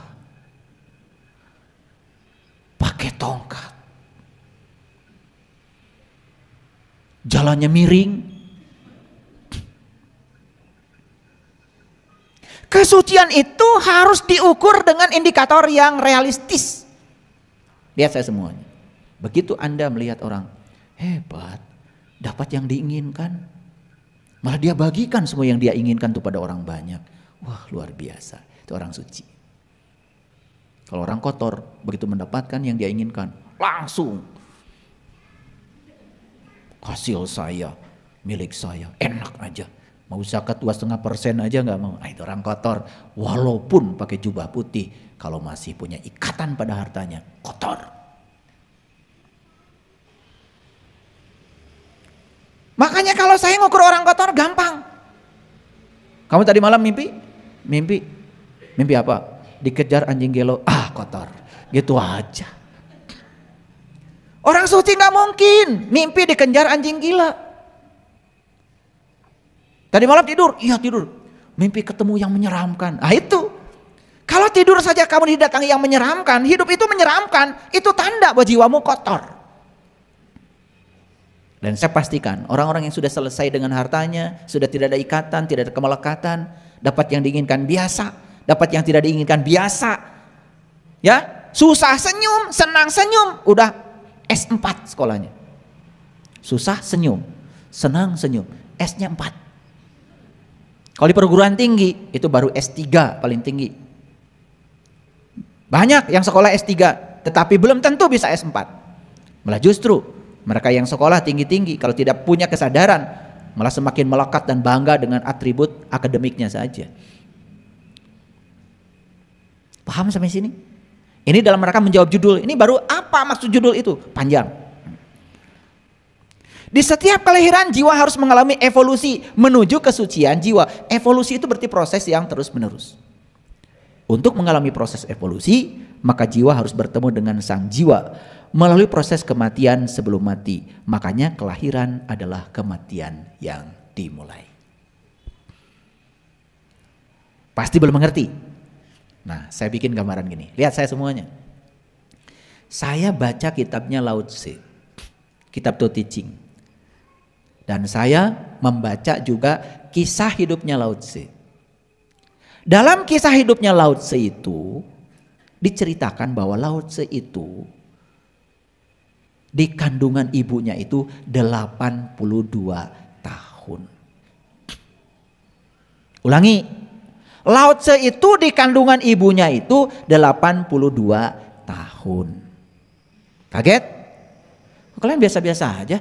pakai tongkat, jalannya miring, Kesucian itu harus diukur dengan indikator yang realistis. Lihat saya semuanya. Begitu Anda melihat orang hebat, dapat yang diinginkan, malah dia bagikan semua yang dia inginkan itu pada orang banyak. Wah, luar biasa, itu orang suci. Kalau orang kotor, begitu mendapatkan yang dia inginkan, langsung hasil saya, milik saya, enak aja. Mau zakat 2,5% aja nggak mau. Itu orang kotor, walaupun pakai jubah putih, kalau masih punya ikatan pada hartanya, kotor. Makanya kalau saya ngukur orang kotor gampang. Kamu tadi malam mimpi apa? Dikejar anjing gelo, kotor. Gitu aja. Orang suci nggak mungkin mimpi dikejar anjing gila. Tadi malam tidur, iya tidur. Mimpi ketemu yang menyeramkan. Itu. Kalau tidur saja kamu didatangi yang menyeramkan, hidup itu menyeramkan, itu tanda bahwa jiwamu kotor. Dan saya pastikan orang-orang yang sudah selesai dengan hartanya, sudah tidak ada ikatan, tidak ada kemelekatan, dapat yang diinginkan biasa, dapat yang tidak diinginkan biasa. Ya, susah senyum, senang senyum, udah S4 sekolahnya. Susah senyum, senang senyum, S-nya 4. Kalau di perguruan tinggi itu baru S3 paling tinggi. Banyak yang sekolah S3 tetapi belum tentu bisa S4. Malah justru mereka yang sekolah tinggi-tinggi kalau tidak punya kesadaran malah semakin melekat dan bangga dengan atribut akademiknya saja. Paham sampai sini? Ini dalam rangka menjawab judul. Ini baru apa maksud judul itu? Panjang. Di setiap kelahiran jiwa harus mengalami evolusi menuju kesucian jiwa. Evolusi itu berarti proses yang terus menerus. Untuk mengalami proses evolusi, maka jiwa harus bertemu dengan sang jiwa melalui proses kematian sebelum mati. Makanya kelahiran adalah kematian yang dimulai. Pasti belum mengerti. Nah, saya bikin gambaran gini. Lihat saya semuanya. Saya baca kitabnya Lao Tse, kitab To Teaching. Dan saya membaca juga kisah hidupnya Lao Tse. Dalam kisah hidupnya Lao Tse itu diceritakan bahwa Lao Tse itu di kandungan ibunya itu 82 tahun. Ulangi. Lao Tse itu di kandungan ibunya itu 82 tahun. Kaget? Kalian biasa-biasa aja.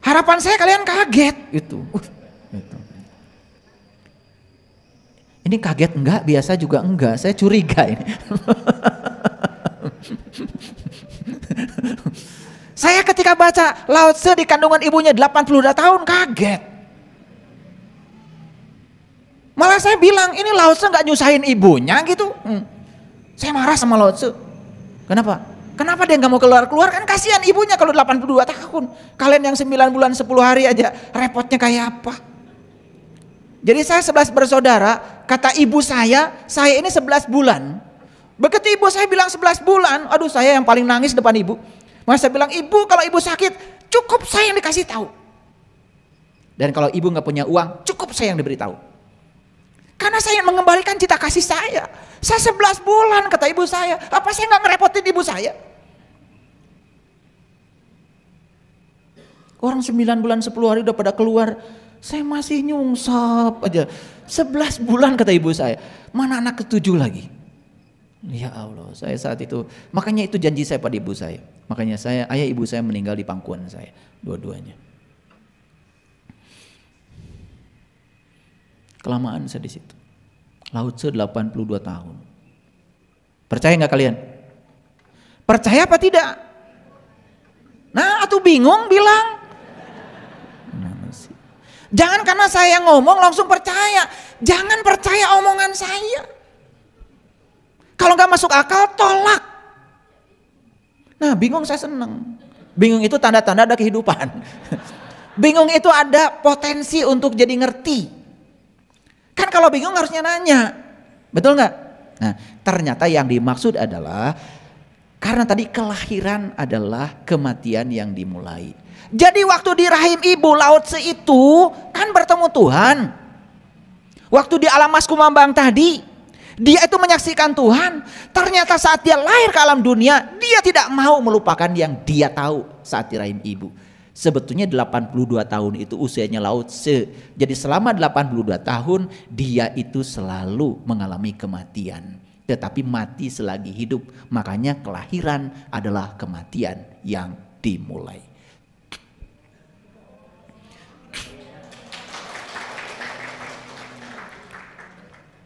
Harapan saya kalian kaget gitu. Ini kaget enggak, biasa juga enggak. Saya curiga ini. Saya ketika baca Lao Tse di kandungan ibunya 82 tahun kaget. Malah saya bilang ini Lao Tse gak nyusahin ibunya gitu. Saya marah sama Lao Tse. Kenapa? Kenapa dia gak mau keluar-keluar? Kan kasihan ibunya kalau 82 tahun. Kalian yang 9 bulan 10 hari aja repotnya kayak apa? Jadi saya 11 bersaudara, kata ibu saya ini 11 bulan. Begitu ibu saya bilang 11 bulan, aduh saya yang paling nangis depan ibu. Maka saya bilang, ibu kalau ibu sakit cukup saya yang dikasih tahu. Dan kalau ibu gak punya uang cukup saya yang diberitahu. Karena saya mengembalikan cita kasih saya. Saya 11 bulan kata ibu saya, apa saya gak ngerepotin ibu saya? Orang 9 bulan 10 hari udah pada keluar, saya masih nyungsap aja. 11 bulan kata ibu saya, mana anak ke-7 lagi? Ya Allah, saya saat itu, makanya itu janji saya pada ibu saya. Makanya ayah ibu saya meninggal di pangkuan saya, dua-duanya. Kelamaan saya di situ. Lao Tse 82 tahun. Percaya nggak kalian? Percaya apa tidak? Nah, atau bingung bilang. Jangan karena saya ngomong langsung percaya. Jangan percaya omongan saya. Kalau nggak masuk akal, tolak. Nah, bingung saya seneng. Bingung itu tanda-tanda ada kehidupan. Bingung itu ada potensi untuk jadi ngerti. Kan kalau bingung harusnya nanya. Betul nggak? Nah, ternyata yang dimaksud adalah karena tadi kelahiran adalah kematian yang dimulai. Jadi waktu di rahim ibu Lao Tse itu kan bertemu Tuhan. Waktu di alam Mas Kumambang tadi, dia itu menyaksikan Tuhan. Ternyata saat dia lahir ke alam dunia, dia tidak mau melupakan yang dia tahu saat di rahim ibu. Sebetulnya 82 tahun itu usianya Lao Tse. Jadi selama 82 tahun dia itu selalu mengalami kematian. Tetapi mati selagi hidup. Makanya kelahiran adalah kematian yang dimulai.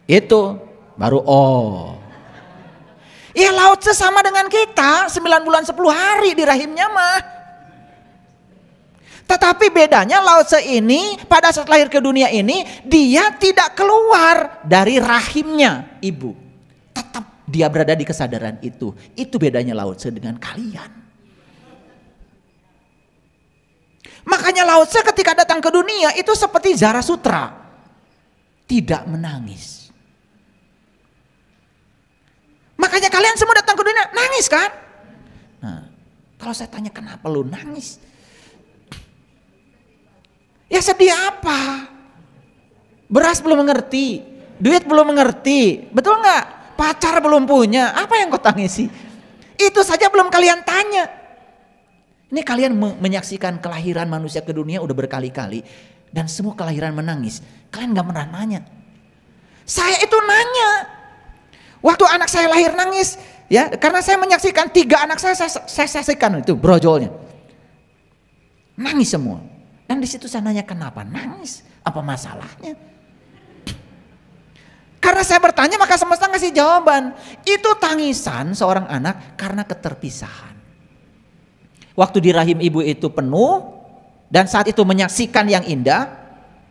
Itu baru iya, Lao Tse sama dengan kita, 9 bulan 10 hari di rahimnya mah. Tetapi bedanya Lao Tse ini pada saat lahir ke dunia ini dia tidak keluar dari rahimnya ibu. Tetap dia berada di kesadaran itu. Itu bedanya Lao Tse dengan kalian. Makanya Lao Tse ketika datang ke dunia itu seperti Zarasutra. Tidak menangis. Makanya kalian semua datang ke dunia nangis kan? Nah, kalau saya tanya kenapa lu nangis? Ya sedih apa? Beras belum mengerti, duit belum mengerti, betul nggak? Pacar belum punya, apa yang kau tangisi? Itu saja belum kalian tanya. Ini kalian menyaksikan kelahiran manusia ke dunia udah berkali-kali dan semua kelahiran menangis. Kalian nggak pernah nanya. Saya itu nanya. Waktu anak saya lahir nangis, ya karena saya menyaksikan 3 anak saya saksikan itu brojolnya. Nangis semua. Dan di situ saya nanya kenapa nangis? Apa masalahnya? Karena saya bertanya maka semesta ngasih jawaban. Itu tangisan seorang anak karena keterpisahan. Waktu di rahim ibu itu penuh dan saat itu menyaksikan yang indah.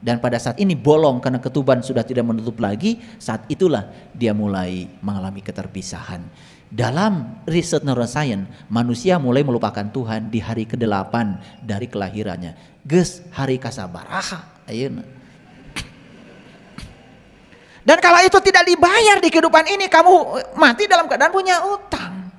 Dan pada saat ini bolong karena ketuban sudah tidak menutup lagi. Saat itulah dia mulai mengalami keterpisahan. Dalam riset neuroscience, manusia mulai melupakan Tuhan di hari ke-8 dari kelahirannya. Geus hari kasabaraha ayeuna. Dan kalau itu tidak dibayar di kehidupan ini, kamu mati dalam keadaan punya utang.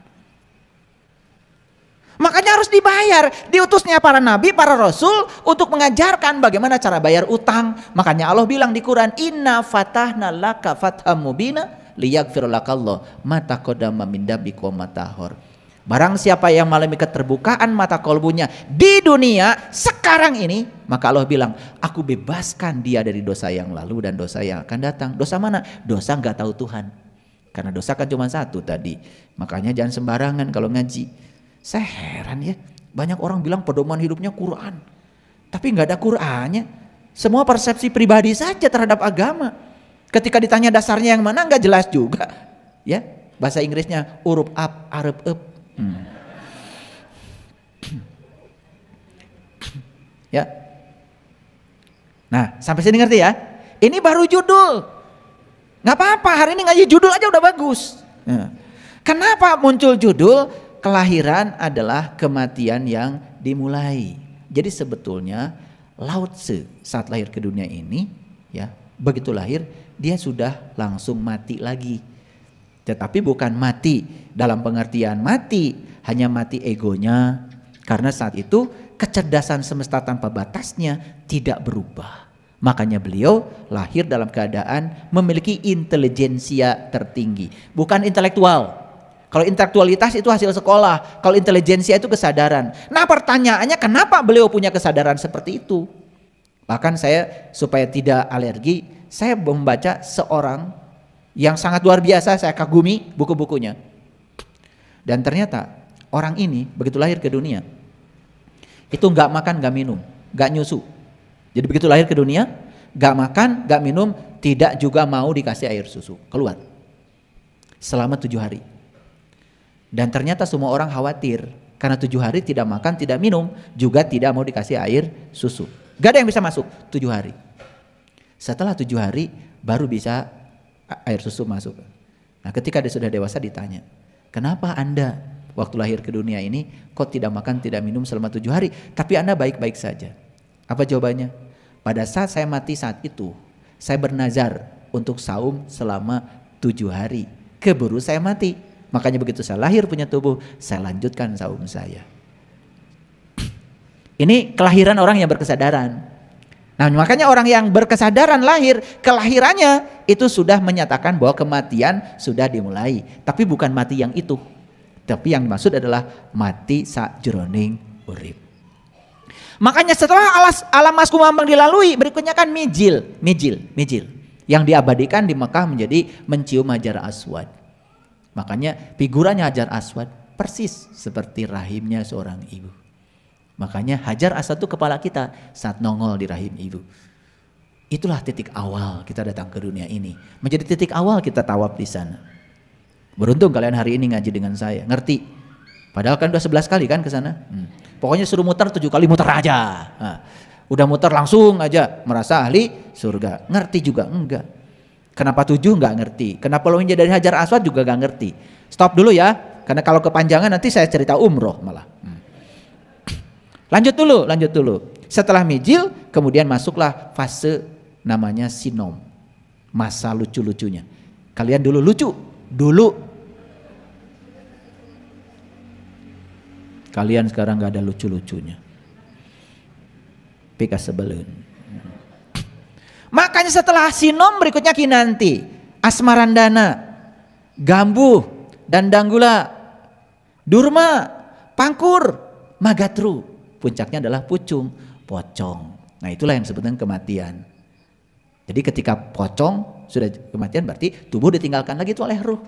Makanya harus dibayar. Diutusnya para nabi, para rasul untuk mengajarkan bagaimana cara bayar utang. Makanya Allah bilang di Quran, Inna fatahna laka fatham mubina liyaghfir lakallah ma taqaddama min dambika wa ma ta'akhkhar. Barang siapa yang mengalami keterbukaan mata kolbunya di dunia sekarang ini, maka Allah bilang, aku bebaskan dia dari dosa yang lalu dan dosa yang akan datang. Dosa mana? Dosa nggak tahu Tuhan. Karena dosa kan cuma satu tadi. Makanya jangan sembarangan kalau ngaji. Saya heran ya, banyak orang bilang pedoman hidupnya Quran, tapi nggak ada Qurannya. Semua persepsi pribadi saja terhadap agama. Ketika ditanya dasarnya yang mana nggak jelas juga. Ya, bahasa Inggrisnya urup up, arep up. Ya. Nah, sampai sini ngerti ya? Ini baru judul. Nggak apa-apa, hari ini ngaji judul aja udah bagus. Nah, kenapa muncul judul? Kelahiran adalah kematian yang dimulai. Jadi sebetulnya Lao Tse saat lahir ke dunia ini, ya begitu lahir dia sudah langsung mati lagi. Tetapi bukan mati dalam pengertian mati, hanya mati egonya. Karena saat itu kecerdasan semesta tanpa batasnya tidak berubah. Makanya beliau lahir dalam keadaan memiliki intelijensia tertinggi, bukan intelektual. Kalau intelektualitas itu hasil sekolah, kalau intelijensia itu kesadaran. Nah pertanyaannya kenapa beliau punya kesadaran seperti itu? Bahkan saya supaya tidak alergi, saya membaca seorang yang sangat luar biasa, saya kagumi buku-bukunya. Dan ternyata orang ini begitu lahir ke dunia, itu gak makan, gak minum, gak nyusu. Jadi begitu lahir ke dunia, gak makan, gak minum, tidak juga mau dikasih air susu, keluar. Selama 7 hari. Dan ternyata semua orang khawatir karena 7 hari tidak makan, tidak minum, juga tidak mau dikasih air susu. Gak ada yang bisa masuk 7 hari. Setelah 7 hari baru bisa air susu masuk. Nah ketika dia sudah dewasa ditanya, kenapa Anda waktu lahir ke dunia ini kok tidak makan, tidak minum selama 7 hari, tapi Anda baik-baik saja? Apa jawabannya? Pada saat saya mati saat itu, saya bernazar untuk saum selama 7 hari. Keburu saya mati. Makanya begitu saya lahir punya tubuh, saya lanjutkan saum saya. Ini kelahiran orang yang berkesadaran. Nah, makanya orang yang berkesadaran lahir, kelahirannya itu sudah menyatakan bahwa kematian sudah dimulai. Tapi bukan mati yang itu. Tapi yang dimaksud adalah mati sakjroning urip. Makanya setelah alam mas kumambang dilalui, berikutnya kan mijil. Yang diabadikan di Mekah menjadi mencium Hajar Aswad. Makanya figuranya Hajar Aswad persis seperti rahimnya seorang ibu. Makanya Hajar Aswad itu kepala kita saat nongol di rahim ibu. Itulah titik awal kita datang ke dunia ini. Menjadi titik awal kita tawaf di sana. Beruntung kalian hari ini ngaji dengan saya, ngerti. Padahal kan udah 11 kali kan ke sana. Pokoknya suruh muter 7 kali muter aja. Nah, udah muter langsung aja merasa ahli surga. Ngerti juga enggak. Kenapa 7 enggak ngerti. Kenapa lo dari Hajar Aswad juga enggak ngerti. Stop dulu ya. Karena kalau kepanjangan nanti saya cerita umroh malah. Lanjut dulu. Setelah mijil kemudian masuklah fase namanya sinom. Masa lucu-lucunya. Kalian dulu lucu. Kalian sekarang gak ada lucu-lucunya. Pika sebelun. Makanya setelah sinom berikutnya kinanti, asmarandana, gambuh, dandanggula, durma, pangkur, magatru. Puncaknya adalah pucung, pocong. Nah itulah yang disebutkan kematian. Jadi ketika pocong sudah kematian berarti tubuh ditinggalkan lagi itu oleh ruh.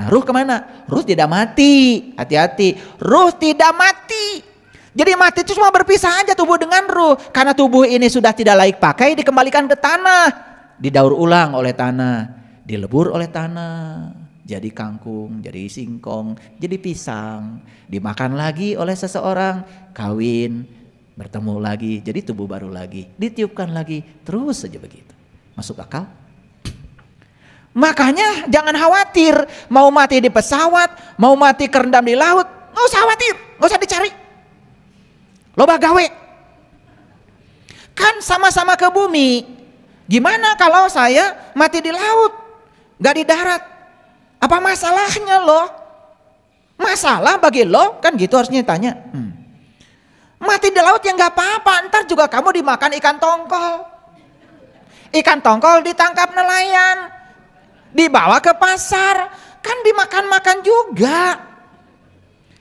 Nah ruh kemana? Ruh tidak mati, hati-hati. Ruh tidak mati. Jadi mati itu cuma berpisah aja tubuh dengan ruh. Karena tubuh ini sudah tidak laik pakai, dikembalikan ke tanah. Didaur ulang oleh tanah, dilebur oleh tanah. Jadi kangkung, jadi singkong, jadi pisang. Dimakan lagi oleh seseorang, kawin, bertemu lagi, jadi tubuh baru lagi. Ditiupkan lagi, terus saja begitu. Masuk akal? Makanya jangan khawatir mau mati di pesawat, mau mati kerendam di laut, nggak usah khawatir, nggak usah dicari. Loba gawe. Kan sama-sama ke bumi. Gimana kalau saya mati di laut, nggak di darat? Apa masalahnya lo? Masalah bagi lo kan gitu harusnya tanya. Mati di laut ya nggak apa-apa, ntar juga kamu dimakan ikan tongkol. Ikan tongkol ditangkap nelayan. Dibawa ke pasar, kan dimakan-makan juga.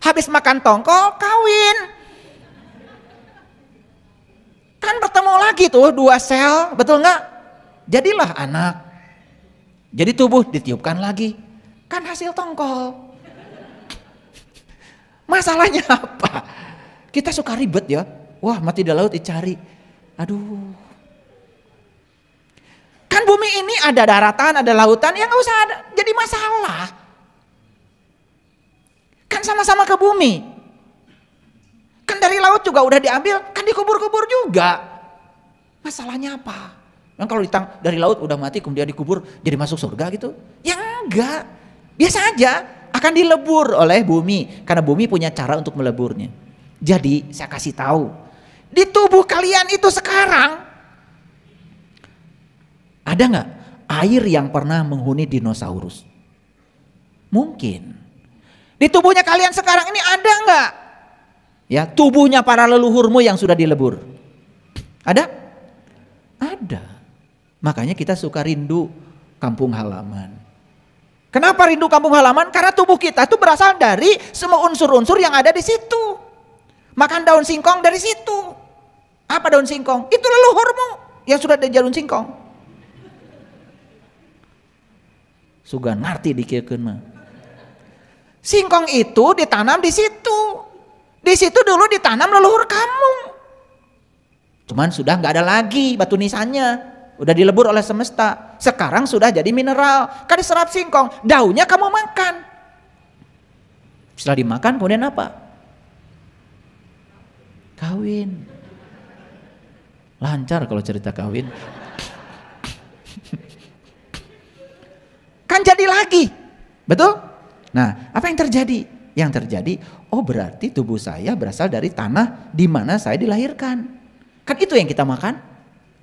Habis makan tongkol, kawin. Kan bertemu lagi tuh 2 sel, betul nggak? Jadilah anak. Jadi tubuh ditiupkan lagi. Kan hasil tongkol. Masalahnya apa? Kita suka ribet ya. Wah mati di laut dicari. Aduh. Kan bumi ini ada daratan, ada lautan, yang nggak usah ada jadi masalah. Kan sama-sama ke bumi. Kan dari laut juga udah diambil, kan dikubur-kubur juga. Masalahnya apa? Yang kalau dari laut udah mati kemudian dikubur jadi masuk surga gitu? Ya enggak. Biasa aja akan dilebur oleh bumi karena bumi punya cara untuk meleburnya. Jadi saya kasih tahu, di tubuh kalian itu sekarang ada nggak air yang pernah menghuni dinosaurus? Mungkin. Di tubuhnya kalian sekarang ini ada nggak? Ya tubuhnya para leluhurmu yang sudah dilebur. Ada? Ada. Makanya kita suka rindu kampung halaman. Kenapa rindu kampung halaman? Karena tubuh kita itu berasal dari semua unsur-unsur yang ada di situ. Makan daun singkong dari situ. Apa daun singkong? Itu leluhurmu yang sudah di daun singkong. Sugan ngerti dikirkeun mah. Singkong itu ditanam di situ. Di situ dulu ditanam leluhur kamu. Cuman sudah nggak ada lagi batu nisannya. Udah dilebur oleh semesta. Sekarang sudah jadi mineral. Kan diserap singkong. Daunnya kamu makan. Setelah dimakan kemudian apa? Kawin. Lancar kalau cerita kawin. Kan jadi lagi, betul? Nah, apa yang terjadi? Yang terjadi, oh berarti tubuh saya berasal dari tanah di mana saya dilahirkan. Kan itu yang kita makan,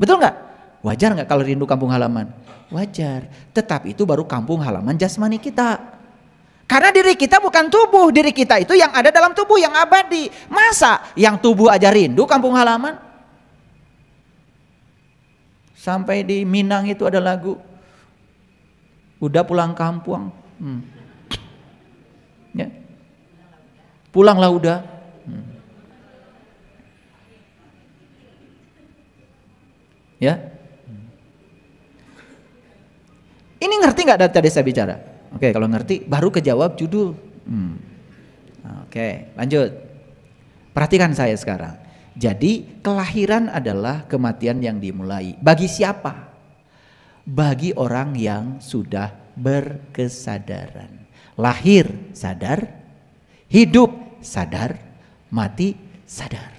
betul nggak? Wajar nggak kalau rindu kampung halaman? Wajar, tetapi itu baru kampung halaman jasmani kita. Karena diri kita bukan tubuh, diri kita itu yang ada dalam tubuh yang abadi. Masa yang tubuh aja rindu kampung halaman? Sampai di Minang itu ada lagu, udah pulang kampung. Ya. Pulanglah udah. Ya. Ini ngerti nggak tadi saya bicara? Oke, kalau ngerti baru kejawab judul. Oke, lanjut. Perhatikan saya sekarang. Jadi kelahiran adalah kematian yang dimulai. Bagi siapa? Bagi orang yang sudah berkesadaran. Lahir sadar, hidup sadar, mati sadar.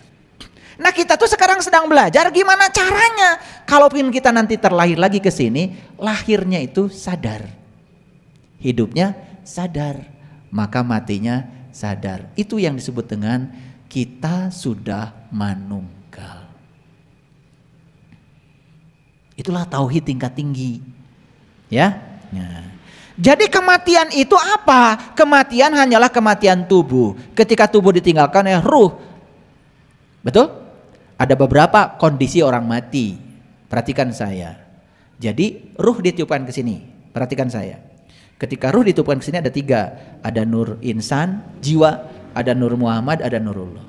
Nah, kita tuh sekarang sedang belajar gimana caranya. Kalaupun kita nanti terlahir lagi ke sini, lahirnya itu sadar. Hidupnya sadar, maka matinya sadar. Itu yang disebut dengan kita sudah manunggal. Itulah tauhid tingkat tinggi. Ya. Nah. Jadi kematian itu apa? Kematian hanyalah kematian tubuh. Ketika tubuh ditinggalkan oleh ruh. Betul? Ada beberapa kondisi orang mati. Perhatikan saya. Jadi ruh ditiupkan ke sini. Perhatikan saya. Ketika ruh ditiupkan ke sini ada 3. Ada nur insan, jiwa, ada nur Muhammad, ada nurullah.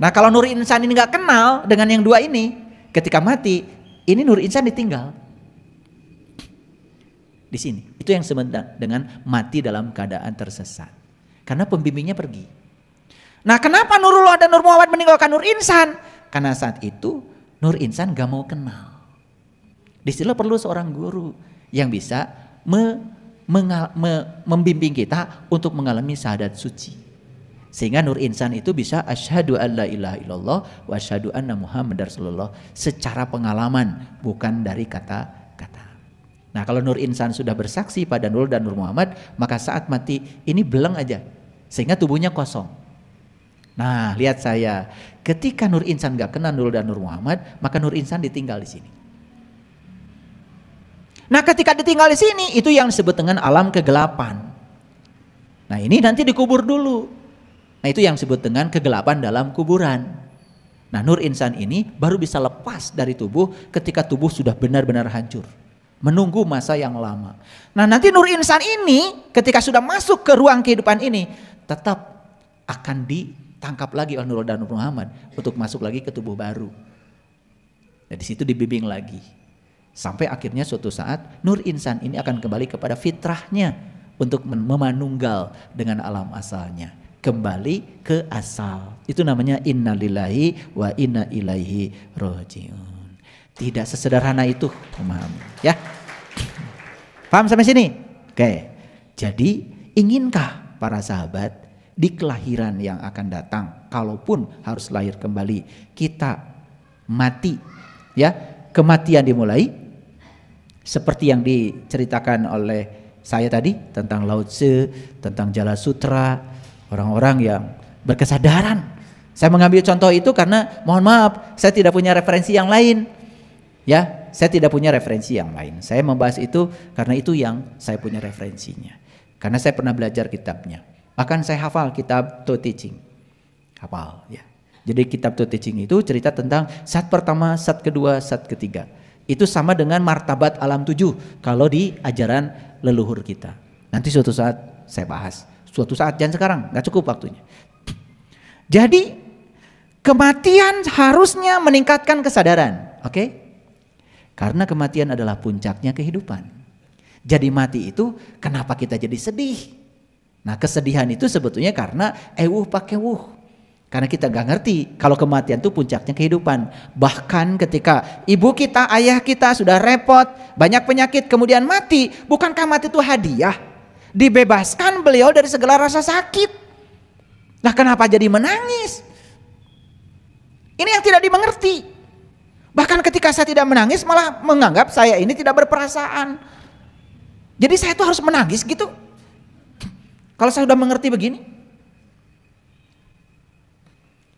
Nah, kalau nur insan ini nggak kenal dengan yang 2 ini, ketika mati, ini nur insan ditinggal. Di sini. Itu yang sebentar dengan mati dalam keadaan tersesat. Karena pembimbingnya pergi. Nah, kenapa nurullah dan nur Muhammad meninggalkan nur insan? Karena saat itu nur insan gak mau kenal. Disitulah perlu seorang guru yang bisa membimbing kita untuk mengalami syahadat suci. Sehingga nur insan itu bisa asyhadu an la ilaha illallah wa asyhadu anna muhammadar rasulullah secara pengalaman, bukan dari kata-kata. Nah, kalau nur insan sudah bersaksi pada Nurul dan Nur Muhammad, maka saat mati ini beleng aja sehingga tubuhnya kosong. Nah, lihat saya, ketika nur insan gak kenal Nurul dan Nur Muhammad, maka nur insan ditinggal di sini. Nah, ketika ditinggal di sini, itu yang disebut dengan alam kegelapan. Nah, ini nanti dikubur dulu. Nah, itu yang disebut dengan kegelapan dalam kuburan. Nah, nur insan ini baru bisa lepas dari tubuh ketika tubuh sudah benar-benar hancur. Menunggu masa yang lama. Nah, nanti nur insan ini ketika sudah masuk ke ruang kehidupan ini, tetap akan ditangkap lagi oleh Nurul dan Nur Muhammad untuk masuk lagi ke tubuh baru. Nah, di situ dibimbing lagi. Sampai akhirnya suatu saat nur insan ini akan kembali kepada fitrahnya untuk memanunggal dengan alam asalnya. Kembali ke asal. Itu namanya innalillahi wa inna ilaihi rajiun. Tidak sesederhana itu memahami, ya. Paham sampai sini? Oke. Jadi inginkah para sahabat di kelahiran yang akan datang, kalaupun harus lahir kembali, kita mati, ya, kematian dimulai seperti yang diceritakan oleh saya tadi tentang Lao Tse, tentang Jala Sutra, orang-orang yang berkesadaran. Saya mengambil contoh itu karena mohon maaf, saya tidak punya referensi yang lain. Ya, saya tidak punya referensi yang lain. Saya membahas itu karena itu yang saya punya referensinya. Karena saya pernah belajar kitabnya. Bahkan saya hafal kitab To Teaching. Hafal, ya. Jadi kitab To Teaching itu cerita tentang saat pertama, saat kedua, saat ketiga. Itu sama dengan martabat alam 7 kalau di ajaran leluhur kita. Nanti suatu saat saya bahas. Suatu saat, jangan sekarang, gak cukup waktunya. Jadi kematian harusnya meningkatkan kesadaran, oke? Karena kematian adalah puncaknya kehidupan. Jadi mati itu kenapa kita jadi sedih? Nah, kesedihan itu sebetulnya karena pakai wuh. Karena kita gak ngerti kalau kematian itu puncaknya kehidupan. Bahkan ketika ibu kita, ayah kita sudah repot, banyak penyakit kemudian mati. Bukankah mati itu hadiah? Dibebaskan beliau dari segala rasa sakit. Nah, kenapa jadi menangis? Ini yang tidak dimengerti. Bahkan ketika saya tidak menangis malah menganggap saya ini tidak berperasaan. Jadi saya tuh harus menangis gitu. Kalau saya sudah mengerti begini.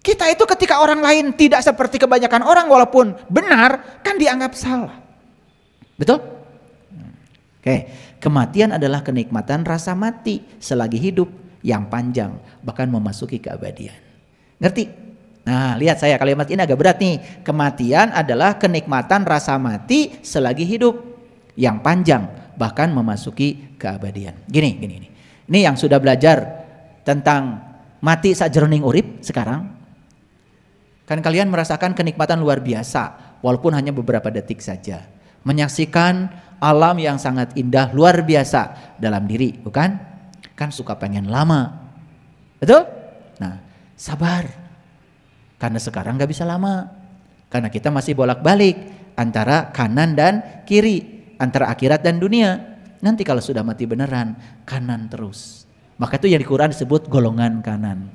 Kita itu ketika orang lain tidak seperti kebanyakan orang walaupun benar kan dianggap salah. Betul? Oke, kematian adalah kenikmatan rasa mati selagi hidup yang panjang bahkan memasuki keabadian. Ngerti? Nah, lihat saya kalimat ini agak berat nih. Kematian adalah kenikmatan rasa mati selagi hidup yang panjang, bahkan memasuki keabadian. Gini. Ini yang sudah belajar tentang mati sajroning urip sekarang. Kan kalian merasakan kenikmatan luar biasa, walaupun hanya beberapa detik saja. Menyaksikan alam yang sangat indah, luar biasa dalam diri, bukan? Kan suka pengen lama. Betul? Nah, sabar. Karena sekarang gak bisa lama. Karena kita masih bolak-balik antara kanan dan kiri, antara akhirat dan dunia. Nanti kalau sudah mati beneran, kanan terus. Maka itu yang di Quran disebut golongan kanan.